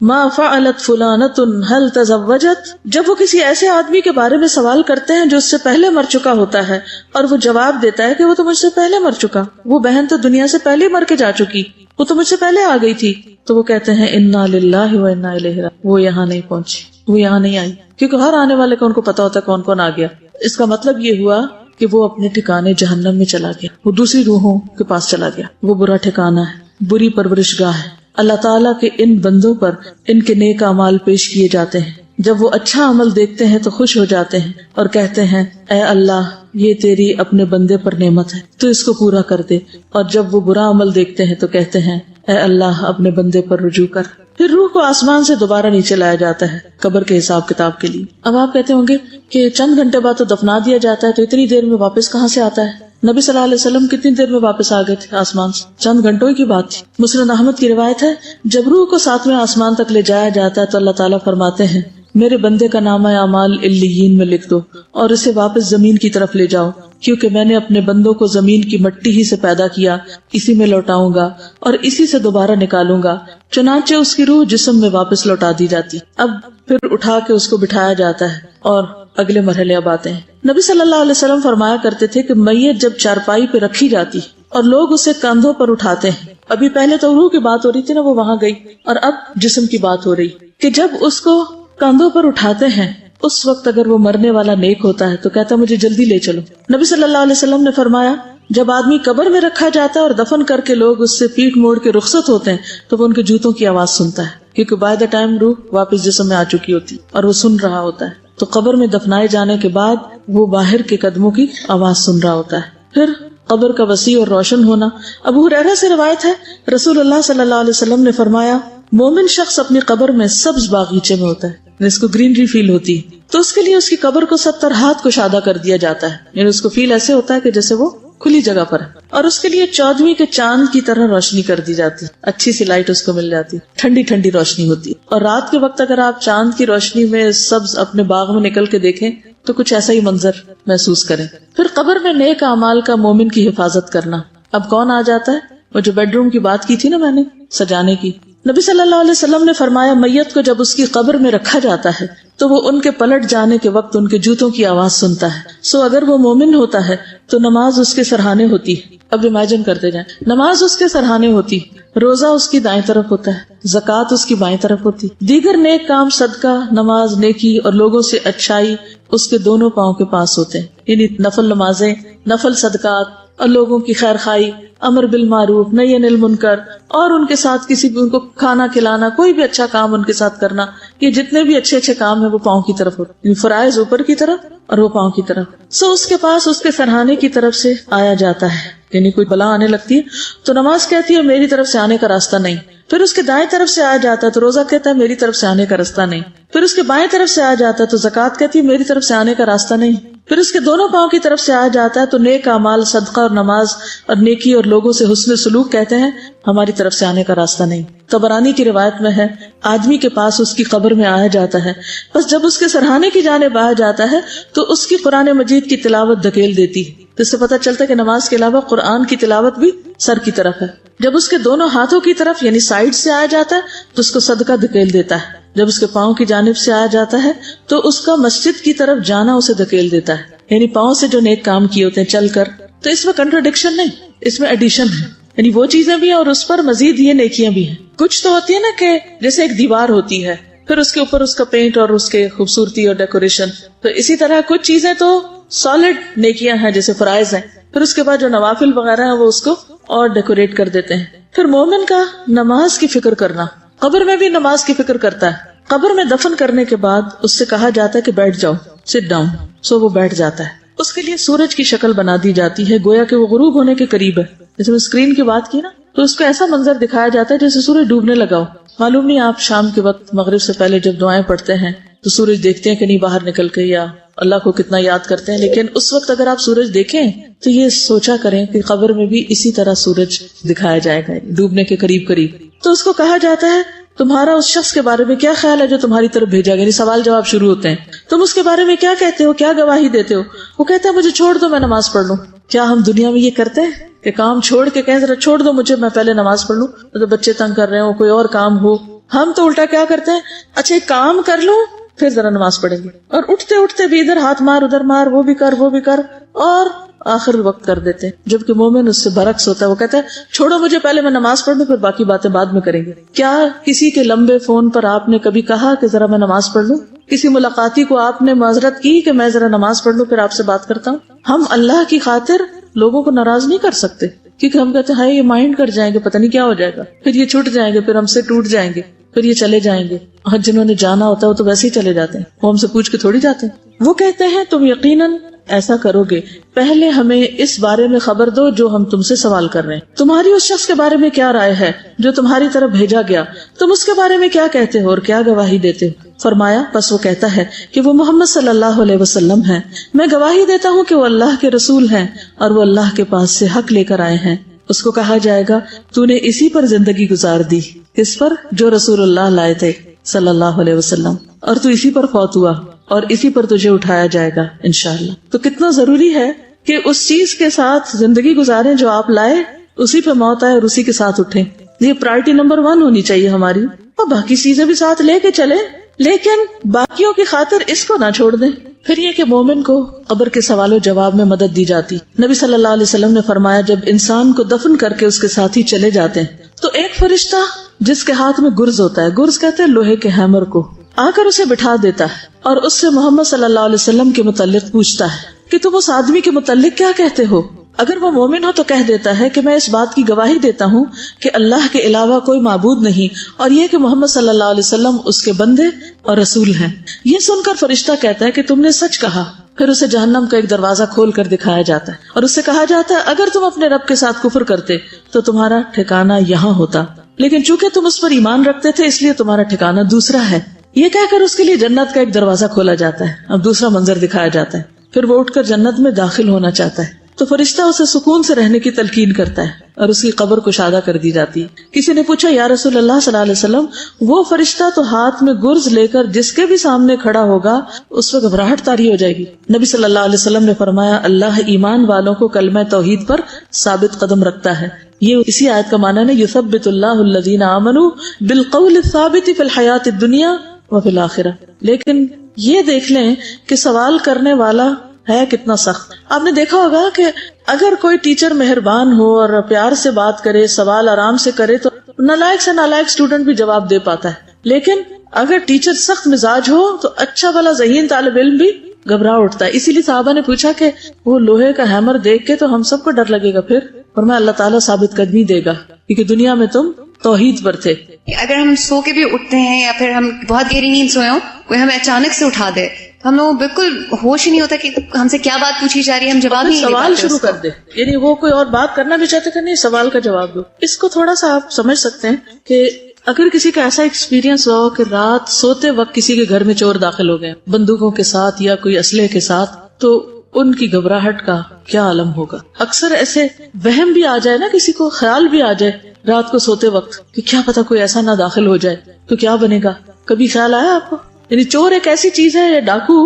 ما فعلت فلانۃ هل تزوجت۔ جب وہ کسی ایسے آدمی کے بارے میں سوال کرتے ہیں جو اس سے پہلے مر چکا ہوتا ہے، اور وہ جواب دیتا ہے کہ وہ تو مجھ سے پہلے مر چکا، وہ بہن تو دنیا سے پہلے مر کے جا چکی، وہ تو مجھ سے پہلے آ گئی تھی، تو وہ کہتے ہیں انا للہ و انا الیہ راجعون، وہ یہاں نہیں پہنچی، وہ یہاں نہیں آئی، کیونکہ ہر آنے والے کو ان کو پتا ہوتا ہے کون کون آ گیا۔ اس کا مطلب یہ ہوا کہ وہ اپنے ٹھکانے جہنم میں چلا گیا، وہ دوسری روحوں کے پاس چلا گیا، وہ برا ٹھکانہ ہے، بری پرورش گاہ ہے۔ اللہ تعالیٰ کے ان بندوں پر ان کے نیک اعمال پیش کیے جاتے ہیں، جب وہ اچھا عمل دیکھتے ہیں تو خوش ہو جاتے ہیں اور کہتے ہیں اے اللہ یہ تیری اپنے بندے پر نعمت ہے، تو اس کو پورا کر دے، اور جب وہ برا عمل دیکھتے ہیں تو کہتے ہیں اے اللہ اپنے بندے پر رجوع کر۔ پھر روح کو آسمان سے دوبارہ نیچے لایا جاتا ہے قبر کے حساب کتاب کے لیے۔ اب آپ کہتے ہوں گے کہ چند گھنٹے بعد تو دفنا دیا جاتا ہے، تو اتنی دیر میں واپس کہاں سے آتا ہے؟ نبی صلی اللہ علیہ وسلم کتنی دیر میں واپس آ گئے تھے آسمان سے؟ چند گھنٹوں کی بات تھی۔ مسند احمد کی روایت ہے، جب روح کو 7ویں آسمان تک لے جایا جاتا ہے تو اللہ تعالیٰ فرماتے ہیں میرے بندے کا نامہ اعمال علیین میں لکھ دو اور اسے واپس زمین کی طرف لے جاؤ، کیونکہ میں نے اپنے بندوں کو زمین کی مٹی ہی سے پیدا کیا، اسی میں لوٹاؤں گا اور اسی سے دوبارہ نکالوں گا، چنانچہ اس کی روح جسم میں واپس لوٹا دی جاتی، اب پھر اٹھا کے اس کو بٹھایا جاتا ہے اور اگلے مرحلے اب آتے ہیں۔ نبی صلی اللہ علیہ وسلم فرمایا کرتے تھے کہ میت جب چارپائی پہ رکھی جاتی اور لوگ اسے کندھوں پر اٹھاتے ہیں، ابھی پہلے تو روح کی بات ہو رہی تھی نا، وہ وہاں گئی، اور اب جسم کی بات ہو رہی کہ جب اس کو کندھوں پر اٹھاتے ہیں اس وقت اگر وہ مرنے والا نیک ہوتا ہے تو کہتا مجھے جلدی لے چلو۔ نبی صلی اللہ علیہ وسلم نے فرمایا جب آدمی قبر میں رکھا جاتا ہے اور دفن کر کے لوگ اس سے پیٹ موڑ کے رخصت ہوتے ہیں تو وہ ان کے جوتوں کی آواز سنتا ہے، کیونکہ بائی دا ٹائم روح واپس جسم میں آ چکی ہوتی اور وہ سن رہا ہوتا ہے۔ تو قبر میں دفنائے جانے کے بعد وہ باہر کے قدموں کی آواز سن رہا ہوتا ہے۔ پھر قبر کا وسیع اور روشن ہونا۔ ابو ہریرہ سے روایت ہے رسول اللہ صلی اللہ علیہ وسلم نے فرمایا مومن شخص اپنی قبر میں سبز باغیچے میں ہوتا ہے، جس کو گرینری فیل ہوتی ہے، تو اس کے لیے اس کی قبر کو 70 ہاتھ کشادہ کر دیا جاتا ہے، یعنی اس کو فیل ایسے ہوتا ہے کہ جیسے وہ کھلی جگہ پر ہے، اور اس کے لیے 14ویں کے چاند کی طرح روشنی کر دی جاتی، اچھی سی لائٹ اس کو مل جاتی، ٹھنڈی ٹھنڈی روشنی ہوتی، اور رات کے وقت اگر آپ چاند کی روشنی میں سبز اپنے باغ میں نکل کے دیکھیں تو کچھ ایسا ہی منظر محسوس کریں۔ پھر قبر میں نیک اعمال کا مومن کی حفاظت کرنا۔ اب کون آ جاتا ہے؟ وہ جو بیڈ روم کی بات کی تھی نا میں نے سجانے کی، نبی صلی اللہ علیہ وسلم نے فرمایا میت کو جب اس کی قبر میں رکھا جاتا ہے تو وہ ان کے پلٹ جانے کے وقت ان کے جوتوں کی آواز سنتا ہے، سو اگر وہ مومن ہوتا ہے تو نماز اس کے سرہانے ہوتی ہے۔ اب امیجن کرتے جائیں، نماز اس کے سرہانے ہوتی، روزہ اس کی دائیں طرف ہوتا ہے، زکوٰۃ اس کی بائیں طرف ہوتی، دیگر نیک کام صدقہ، نماز، نیکی اور لوگوں سے اچھائی اس کے دونوں پاؤں کے پاس ہوتے ہیں، یعنی نفل نمازیں، نفل صدقات اور لوگوں کی خیر خواہی، امر بالمعروف، نہی عن المنکر، اور ان کے ساتھ کسی بھی ان کو کھانا کھلانا، کوئی بھی اچھا کام ان کے ساتھ کرنا، یہ جتنے بھی اچھے اچھے کام ہیں وہ پاؤں کی طرف ہوتے ہیں، فرائض اوپر کی طرف اور وہ پاؤں کی طرف، سو اس کے پاس اس کے سرہانے کی طرف سے آیا جاتا ہے، یعنی کوئی بلا آنے لگتی ہے تو نماز کہتی ہے میری طرف سے آنے کا راستہ نہیں، پھر اس کے دائیں طرف سے آیا جاتا ہے تو روزہ کہتا ہے میری طرف سے آنے کا راستہ نہیں، پھر اس کے بائیں طرف سے آیا جاتا ہے تو زکوٰۃ کہتی ہے میری طرف سے آنے کا راستہ نہیں، پھر اس کے دونوں پاؤں کی طرف سے آیا جاتا ہے تو نیک اعمال، صدقہ اور نماز اور نیکی اور لوگوں سے حسن سلوک کہتے ہیں ہماری طرف سے آنے کا راستہ نہیں۔ طبرانی کی روایت میں ہے آدمی کے پاس اس کی قبر میں آیا جاتا ہے، بس جب اس کے سرہانے کی جانب آیا جاتا ہے تو اس کی قرآن مجید کی تلاوت دھکیل دیتی ہے، تو اس سے پتہ چلتا ہے کہ نماز کے علاوہ قرآن کی تلاوت بھی سر کی طرف ہے۔ جب اس کے دونوں ہاتھوں کی طرف یعنی سائڈ سے آیا جاتا ہے تو اس کو صدقہ دھکیل دیتا ہے، جب اس کے پاؤں کی جانب سے آیا جاتا ہے تو اس کا مسجد کی طرف جانا اسے دھکیل دیتا ہے، یعنی پاؤں سے جو نیک کام کیے ہوتے ہیں چل کر، تو اس میں کنٹراڈکشن نہیں، اس میں ایڈیشن ہے، یعنی وہ چیزیں بھی ہیں اور اس پر مزید یہ نیکیاں بھی ہیں۔ کچھ تو ہوتی ہے نا کہ جیسے ایک دیوار ہوتی ہے پھر اس کے اوپر اس کا پینٹ اور اس کے خوبصورتی اور ڈیکوریشن، تو اسی طرح کچھ چیزیں تو سالڈ نیکیاں ہیں جیسے فرائض ہیں، پھر اس کے بعد جو نوافل وغیرہ ہیں وہ اس کو اور ڈیکوریٹ کر دیتے ہیں۔ پھر مومن کا نماز کی فکر کرنا، قبر میں بھی نماز کی فکر کرتا ہے، قبر میں دفن کرنے کے بعد اس سے کہا جاتا ہے کہ بیٹھ جاؤ، سٹ ڈاؤن، سو وہ بیٹھ جاتا ہے، اس کے لیے سورج کی شکل بنا دی جاتی ہے گویا کہ وہ غروب ہونے کے قریب ہے، جیسے میں اسکرین کی بات کی نا تو اس کو ایسا منظر دکھایا جاتا ہے جیسے سورج ڈوبنے لگا ہو۔ معلوم نہیں آپ شام کے وقت مغرب سے پہلے جب دعائیں پڑھتے ہیں تو سورج دیکھتے ہیں کہ نہیں باہر نکل کے، یا اللہ کو کتنا یاد کرتے ہیں، لیکن اس وقت اگر آپ سورج دیکھیں تو یہ سوچا کریں کہ قبر میں بھی اسی طرح سورج دکھایا جائے گا ڈوبنے کے قریب قریب۔ تو اس کو کہا جاتا ہے تمہارا اس شخص کے بارے میں کیا خیال ہے جو تمہاری طرف بھیجا گیا، یعنی سوال جواب شروع ہوتے ہیں، تم اس کے بارے میں کیا کہتے ہو، کیا گواہی دیتے ہو؟ وہ کہتا ہے مجھے چھوڑ دو، میں نماز پڑھ لوں۔ کیا ہم دنیا میں یہ کرتے ہیں کہ کام چھوڑ کے کہیں ذرا چھوڑ دو مجھے، میں پہلے نماز پڑھ لوں، تو بچے تنگ کر رہے ہو، کوئی اور کام ہو؟ ہم تو الٹا کیا کرتے ہیں، اچھا ایک کام کر لوں پھر ذرا نماز پڑھیں گے، اور اٹھتے اٹھتے بھی ادھر ہاتھ مار ادھر مار، وہ بھی کر اور آخر وقت کر دیتے ہیں، جبکہ مومن اس سے برعکس ہوتا ہے، وہ کہتا ہے چھوڑو مجھے، پہلے میں نماز پڑھ لوں پھر باقی باتیں بعد میں کریں گے۔ کیا کسی کے لمبے فون پر آپ نے کبھی کہا کہ ذرا میں نماز پڑھ لوں؟ کسی ملاقاتی کو آپ نے معذرت کی کہ میں ذرا نماز پڑھ لوں پھر آپ سے بات کرتا ہوں؟ ہم اللہ کی خاطر لوگوں کو ناراض نہیں کر سکتے، کیونکہ ہم کہتے ہیں یہ مائنڈ کر جائیں گے، پتہ نہیں کیا ہو جائے گا، پھر یہ چھوٹ جائیں گے، پھر ہم سے ٹوٹ جائیں گے، پھر یہ چلے جائیں گے، اور جنہوں نے جانا ہوتا ہے وہ تو ویسے ہی چلے جاتے ہیں، وہ ہم سے پوچھ کے تھوڑی جاتے ہیں۔ وہ کہتے ہیں تم یقیناً ایسا کرو گے، پہلے ہمیں اس بارے میں خبر دو جو ہم تم سے سوال کر رہے ہیں، تمہاری اس شخص کے بارے میں کیا رائے ہے جو تمہاری طرف بھیجا گیا، تم اس کے بارے میں کیا کہتے ہو اور کیا گواہی دیتے ہو؟ فرمایا بس وہ کہتا ہے کہ وہ محمد صلی اللہ علیہ وسلم ہیں، میں گواہی دیتا ہوں کہ وہ اللہ کے رسول ہیں اور وہ اللہ کے پاس سے حق لے کر آئے ہیں۔ اس کو کہا جائے گا تو نے اسی پر زندگی گزار دی، اس پر جو رسول اللہ لائے تھے صلی اللہ علیہ وسلم، اور تو اسی پر فوت ہوا اور اسی پر تجھے اٹھایا جائے گا انشاءاللہ۔ تو کتنا ضروری ہے کہ اس چیز کے ساتھ زندگی گزاریں جو آپ لائے, اسی پہ موت آئے اور اسی کے ساتھ اٹھیں. یہ پرائرٹی نمبر 1 ہونی چاہیے ہماری, اور باقی چیزیں بھی ساتھ لے کے چلے, لیکن باقیوں کی خاطر اس کو نہ چھوڑ دیں. پھر یہ کہ مومن کو قبر کے سوال و جواب میں مدد دی جاتی. نبی صلی اللہ علیہ وسلم نے فرمایا جب انسان کو دفن کر کے اس کے ساتھی چلے جاتے ہیں تو ایک فرشتہ جس کے ہاتھ میں گرز ہوتا ہے, گرز کہتے ہیں لوہے کے ہیمر کو, آ کر اسے بٹھا دیتا ہے اور اس سے محمد صلی اللہ علیہ وسلم کے متعلق پوچھتا ہے کہ تم اس آدمی کے متعلق کیا کہتے ہو. اگر وہ مومن ہو تو کہہ دیتا ہے کہ میں اس بات کی گواہی دیتا ہوں کہ اللہ کے علاوہ کوئی معبود نہیں, اور یہ کہ محمد صلی اللہ علیہ وسلم اس کے بندے اور رسول ہیں. یہ سن کر فرشتہ کہتا ہے کہ تم نے سچ کہا. پھر اسے جہنم کا ایک دروازہ کھول کر دکھایا جاتا ہے اور اس سے کہا جاتا ہے اگر تم اپنے رب کے ساتھ کفر کرتے تو تمہارا ٹھکانہ یہاں ہوتا, لیکن چونکہ تم اس پر ایمان رکھتے تھے اس لیے تمہارا ٹھکانہ دوسرا ہے. یہ کہہ کر اس کے لیے جنت کا ایک دروازہ کھولا جاتا ہے. اب دوسرا منظر دکھایا جاتا ہے. پھر وہ اٹھ کر جنت میں داخل ہونا چاہتا ہے تو فرشتہ اسے سکون سے رہنے کی تلقین کرتا ہے اور اس کی قبر کشادہ کر دی جاتی ہے. کسی نے پوچھا یا رسول اللہ صلی اللہ علیہ وسلم, وہ فرشتہ تو ہاتھ میں گرز لے کر جس کے بھی سامنے کھڑا ہوگا اس وقت گھبراہٹ طاری ہو جائے گی. نبی صلی اللہ علیہ وسلم نے فرمایا اللہ ایمان والوں کو کلمہ توحید پر ثابت قدم رکھتا ہے. یہ اسی آیت کا معنی ہے یثبت اللہ الذین آمنوا بالقول الثابت فی الحیات الدنیا وفی الآخرہ. لیکن یہ دیکھ لیں کہ سوال کرنے والا ہے کتنا سخت. آپ نے دیکھا ہوگا کہ اگر کوئی ٹیچر مہربان ہو اور پیار سے بات کرے, سوال آرام سے کرے تو نالائق سے نالائق اسٹوڈنٹ بھی جواب دے پاتا ہے. لیکن اگر ٹیچر سخت مزاج ہو تو اچھا والا ذہین طالب علم بھی گھبرا اٹھتا ہے. اسی لیے صحابہ نے پوچھا کہ وہ لوہے کا ہیمر دیکھ کے تو ہم سب کو ڈر لگے گا, پھر فرمایا اللہ تعالیٰ ثابت قدمی دے گا کیونکہ دنیا میں تم توحید پر تھے. اگر ہم سو کے بھی اٹھتے ہیں یا پھر ہم بہت گہری نیند سوئے ہوں, کوئی ہمیں اچانک سے اٹھا دے, ہم لوگوں بالکل ہوش ہی نہیں ہوتا کہ ہم سے کیا بات پوچھی جا رہی ہے, ہم جواب نہیں سوال شروع کر دے. یعنی وہ کوئی اور بات کرنا بھی چاہتے کہ نہیں سوال کا جواب دو. اس کو تھوڑا سا آپ سمجھ سکتے ہیں کہ اگر کسی کا ایسا ایکسپیرینس ہوا کہ رات سوتے وقت کسی کے گھر میں چور داخل ہو گئے بندوقوں کے ساتھ یا کوئی اسلحے کے ساتھ, تو ان کی گھبراہٹ کا کیا عالم ہوگا. اکثر ایسے وہم بھی آ جائے نا, کسی کو خیال بھی آ جائے رات کو سوتے وقت کہ کیا پتا کوئی ایسا نہ داخل ہو جائے تو کیا بنے گا. کبھی خیال آیا آپ کو؟ یعنی چور ایک ایسی چیز ہے یا ڈاکو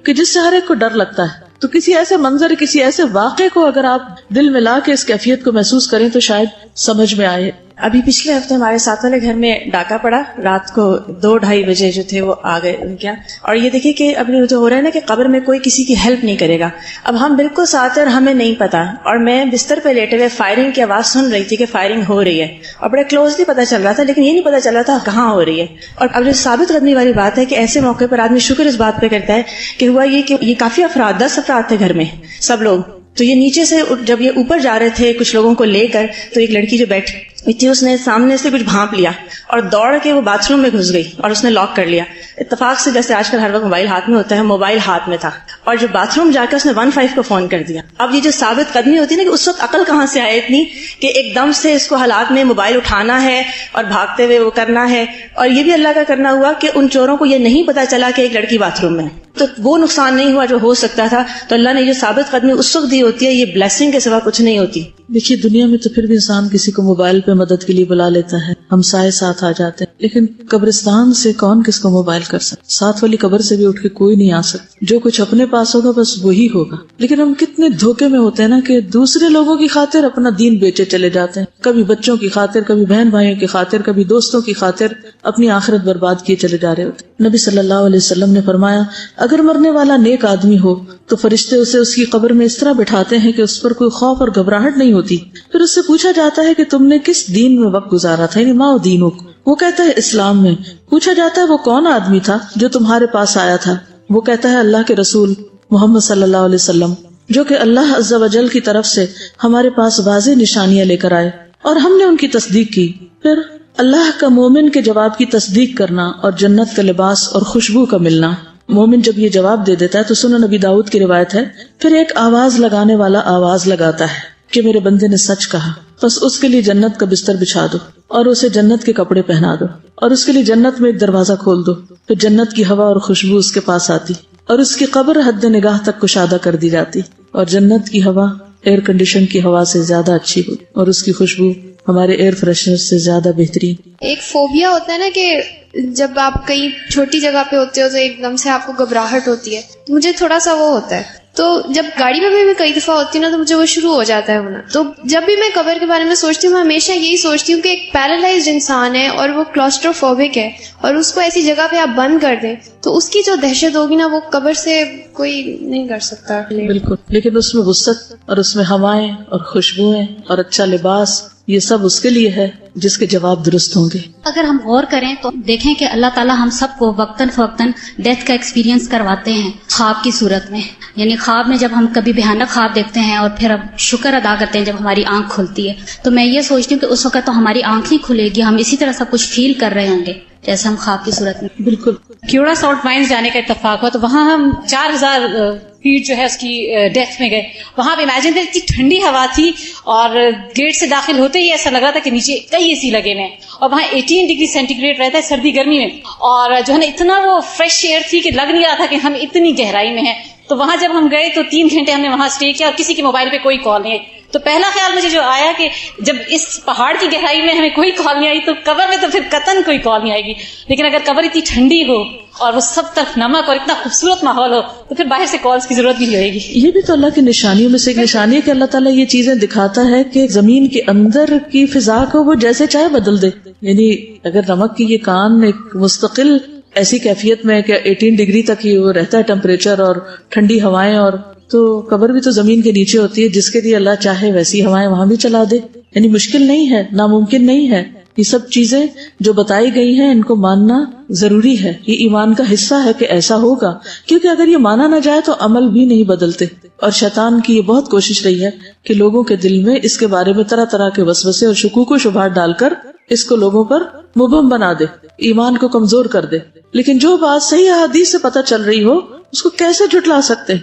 کہ جس سے ہر ایک کو ڈر لگتا ہے. تو کسی ایسے منظر, کسی ایسے واقعے کو اگر آپ دل میں لا کے اس کیفیت کو محسوس کریں تو شاید سمجھ میں آئے. ابھی پچھلے ہفتے ہمارے ساتھ والے گھر میں ڈاکہ پڑا, رات کو 2-2:30 بجے جو تھے وہ آ گئے ان کیا. اور یہ دیکھیے کہ اب جو ہو رہا ہے نا کہ قبر میں کوئی کسی کی ہیلپ نہیں کرے گا. اب ہم بالکل ساتھ ہیں اور ہمیں نہیں پتا, اور میں بستر پہ لیٹے ہوئے فائرنگ کی آواز سن رہی تھی کہ فائرنگ ہو رہی ہے, اور بڑے کلوزلی پتا چل رہا تھا, لیکن یہ نہیں پتا چل رہا تھا کہاں ہو رہی ہے. اور اب جو ثابت قدمی والی بات ہے کہ ایسے موقع پر آدمی شکر اس بات پہ کرتا ہے کہ ہوا یہ کہ یہ کافی افراد, 10 افراد تھے گھر میں سب لوگ. تو یہ نیچے سے جب یہ اوپر جا رہے تھے کچھ لوگوں کو لے کر, تو ایک لڑکی جو بیٹھی تھی اس نے سامنے سے کچھ بھانپ لیا اور دوڑ کے وہ باتھ روم میں گھس گئی اور اس نے لاک کر لیا. اتفاق سے جیسے آج کل ہر وقت موبائل ہاتھ میں ہوتا ہے, موبائل ہاتھ میں تھا, اور جو باتھ روم جا کے اس نے 15 کو فون کر دیا. اب یہ جو ثابت قدمی ہوتی ہے نا کہ اس وقت عقل کہاں سے آئے اتنی کہ ایک دم سے اس کو حالات میں موبائل اٹھانا ہے اور بھاگتے ہوئے وہ کرنا ہے. اور یہ بھی اللہ کا کرنا ہوا کہ ان چوروں کو یہ نہیں پتا چلا کہ ایک لڑکی باتھ روم میں, تو وہ نقصان نہیں ہوا جو ہو سکتا تھا. تو اللہ نے جو ثابت قدمی اس وقت دی ہوتی ہے, یہ بلیسنگ کے سوا کچھ نہیں ہوتی. دیکھیے دنیا میں تو پھر بھی انسان کسی کو موبائل پہ مدد کے لیے بلا لیتا ہے, ہمسائے ساتھ آ جاتے ہیں, لیکن قبرستان سے کون کس کو موبائل کر سکتا؟ ساتھ والی قبر سے بھی اٹھ کے کوئی نہیں آ سکتا. جو کچھ اپنے پاس ہوگا بس وہی ہوگا. لیکن ہم کتنے دھوکے میں ہوتے ہیں نا کہ دوسرے لوگوں کی خاطر اپنا دین بیچے چلے جاتے ہیں, کبھی بچوں کی خاطر, کبھی بہن بھائیوں کی خاطر, کبھی دوستوں کی خاطر اپنی آخرت برباد کیے چلے جا رہے ہوتے. نبی صلی اللہ علیہ وسلم نے فرمایا اگر مرنے والا نیک آدمی ہو تو فرشتے اسے اس کی قبر میں اس طرح بٹھاتے ہیں کہ اس پر کوئی خوف اور گھبراہٹ نہیں ہوتی. پھر اس سے پوچھا جاتا ہے کہ تم نے کس دین میں وقت گزارا تھا, یعنی ماں دینک. وہ کہتا ہے اسلام میں. پوچھا جاتا ہے وہ کون آدمی تھا جو تمہارے پاس آیا تھا؟ وہ کہتا ہے اللہ کے رسول محمد صلی اللہ علیہ وسلم, جو کہ اللہ عز و جل کی طرف سے ہمارے پاس واضح نشانیاں لے کر آئے اور ہم نے ان کی تصدیق کی. پھر اللہ کا مومن کے جواب کی تصدیق کرنا اور جنت کا لباس اور خوشبو کا ملنا. مومن جب یہ جواب دے دیتا ہے تو سنن نبی داؤد کی روایت ہے, پھر ایک آواز لگانے والا آواز لگاتا ہے کہ میرے بندے نے سچ کہا, بس اس کے لیے جنت کا بستر بچھا دو اور اسے جنت کے کپڑے پہنا دو اور اس کے لیے جنت میں ایک دروازہ کھول دو. پھر جنت کی ہوا اور خوشبو اس کے پاس آتی اور اس کی قبر حد نگاہ تک کشادہ کر دی جاتی, اور جنت کی ہوا ایئر کنڈیشن کی ہوا سے زیادہ اچھی ہوئی اور اس کی خوشبو ہمارے ایئر فریشنر سے زیادہ بہترین. ایک فوبیا ہوتا ہے نا کہ جب آپ کئی چھوٹی جگہ پہ ہوتے ہو تو ایک دم سے آپ کو گھبراہٹ ہوتی ہے, مجھے تھوڑا سا وہ ہوتا ہے. تو جب گاڑی میں بھی میں کئی دفعہ ہوتی ہوں نا تو مجھے وہ شروع ہو جاتا ہے ہونا. تو جب بھی میں قبر کے بارے میں سوچتی ہوں میں ہمیشہ یہی سوچتی ہوں کہ ایک پیرالائزڈ انسان ہے اور وہ کلاسٹروفوبک ہے, اور اس کو ایسی جگہ پہ آپ بند کر دیں تو اس کی جو دہشت ہوگی نا وہ قبر سے کوئی نہیں کر سکتا. بالکل, لیکن اس میں وسعت اور اس میں ہوائیں اور خوشبوئیں اور اچھا لباس, یہ سب اس کے لیے ہے جس کے جواب درست ہوں گے. اگر ہم غور کریں تو دیکھیں کہ اللہ تعالیٰ ہم سب کو وقتاً فوقتاً ڈیتھ کا ایکسپیرینس کرواتے ہیں خواب کی صورت میں. یعنی خواب میں جب ہم کبھی بھیانک خواب دیکھتے ہیں اور پھر ہم شکر ادا کرتے ہیں جب ہماری آنکھ کھلتی ہے, تو میں یہ سوچتی ہوں کہ اس وقت تو ہماری آنکھ نہیں کھلے گی, ہم اسی طرح سب کچھ فیل کر رہے ہوں گے جیسے ہم خواب کی صورت میں. بالکل. کیوڑا سالٹ مائنز جانے کا اتفاق ہوا تو وہاں ہم 4000 فیٹ جو ہے اس کی ڈیپتھ میں گئے. وہاں پہ امیجن اتنی ٹھنڈی ہوا تھی اور گیٹ سے داخل ہوتے ہی ایسا لگ رہا تھا کہ نیچے کئی اے سی لگے ہوئے ہیں, اور وہاں 18 ڈگری سینٹی گریڈ رہتا ہے سردی گرمی میں, اور جو ہے نا اتنا وہ فریش ایئر تھی کہ لگ نہیں رہا تھا کہ ہم اتنی گہرائی میں ہیں. تو وہاں جب ہم گئے تو 3 گھنٹے ہم نے وہاں اسٹے کیا اور کسی کے موبائل پہ کوئی کال نہیں آئی. تو پہلا خیال مجھے جو آیا کہ جب اس پہاڑ کی گہرائی میں ہمیں کوئی کال نہیں آئی تو قبر میں تو پھر قطعاً کوئی کال نہیں آئے گی. لیکن اگر قبر اتنی ٹھنڈی ہو اور وہ سب طرف نمک اور اتنا خوبصورت ماحول ہو تو پھر باہر سے کالز کی ضرورت بھی نہیں ہوئے گی. یہ بھی تو اللہ کی نشانیوں میں سے ایک نشانی ہے کہ اللہ تعالیٰ یہ چیزیں دکھاتا ہے کہ زمین کے اندر کی فضا کو وہ جیسے چاہے بدل دے. یعنی اگر نمک کی یہ کان ایک مستقل ایسی کیفیت میں کہ 18 ڈگری تک ہی وہ رہتا ہے ٹیمپریچر اور ٹھنڈی ہوائیں, اور تو قبر بھی تو زمین کے نیچے ہوتی ہے, جس کے لیے اللہ چاہے ویسی ہوائیں وہاں بھی چلا دے. یعنی مشکل نہیں ہے, ناممکن نہیں ہے. یہ سب چیزیں جو بتائی گئی ہیں ان کو ماننا ضروری ہے, یہ ایمان کا حصہ ہے کہ ایسا ہوگا, کیونکہ اگر یہ مانا نہ جائے تو عمل بھی نہیں بدلتے. اور شیطان کی یہ بہت کوشش رہی ہے کہ لوگوں کے دل میں اس کے بارے میں طرح طرح کے وسوسے اور شکوک و شبہات ڈال کر اس کو لوگوں پر مبہم بنا دے, ایمان کو کمزور کر دے. لیکن جو بات صحیح احادیث سے پتہ چل رہی ہو اس کو کیسے جھٹلا سکتے.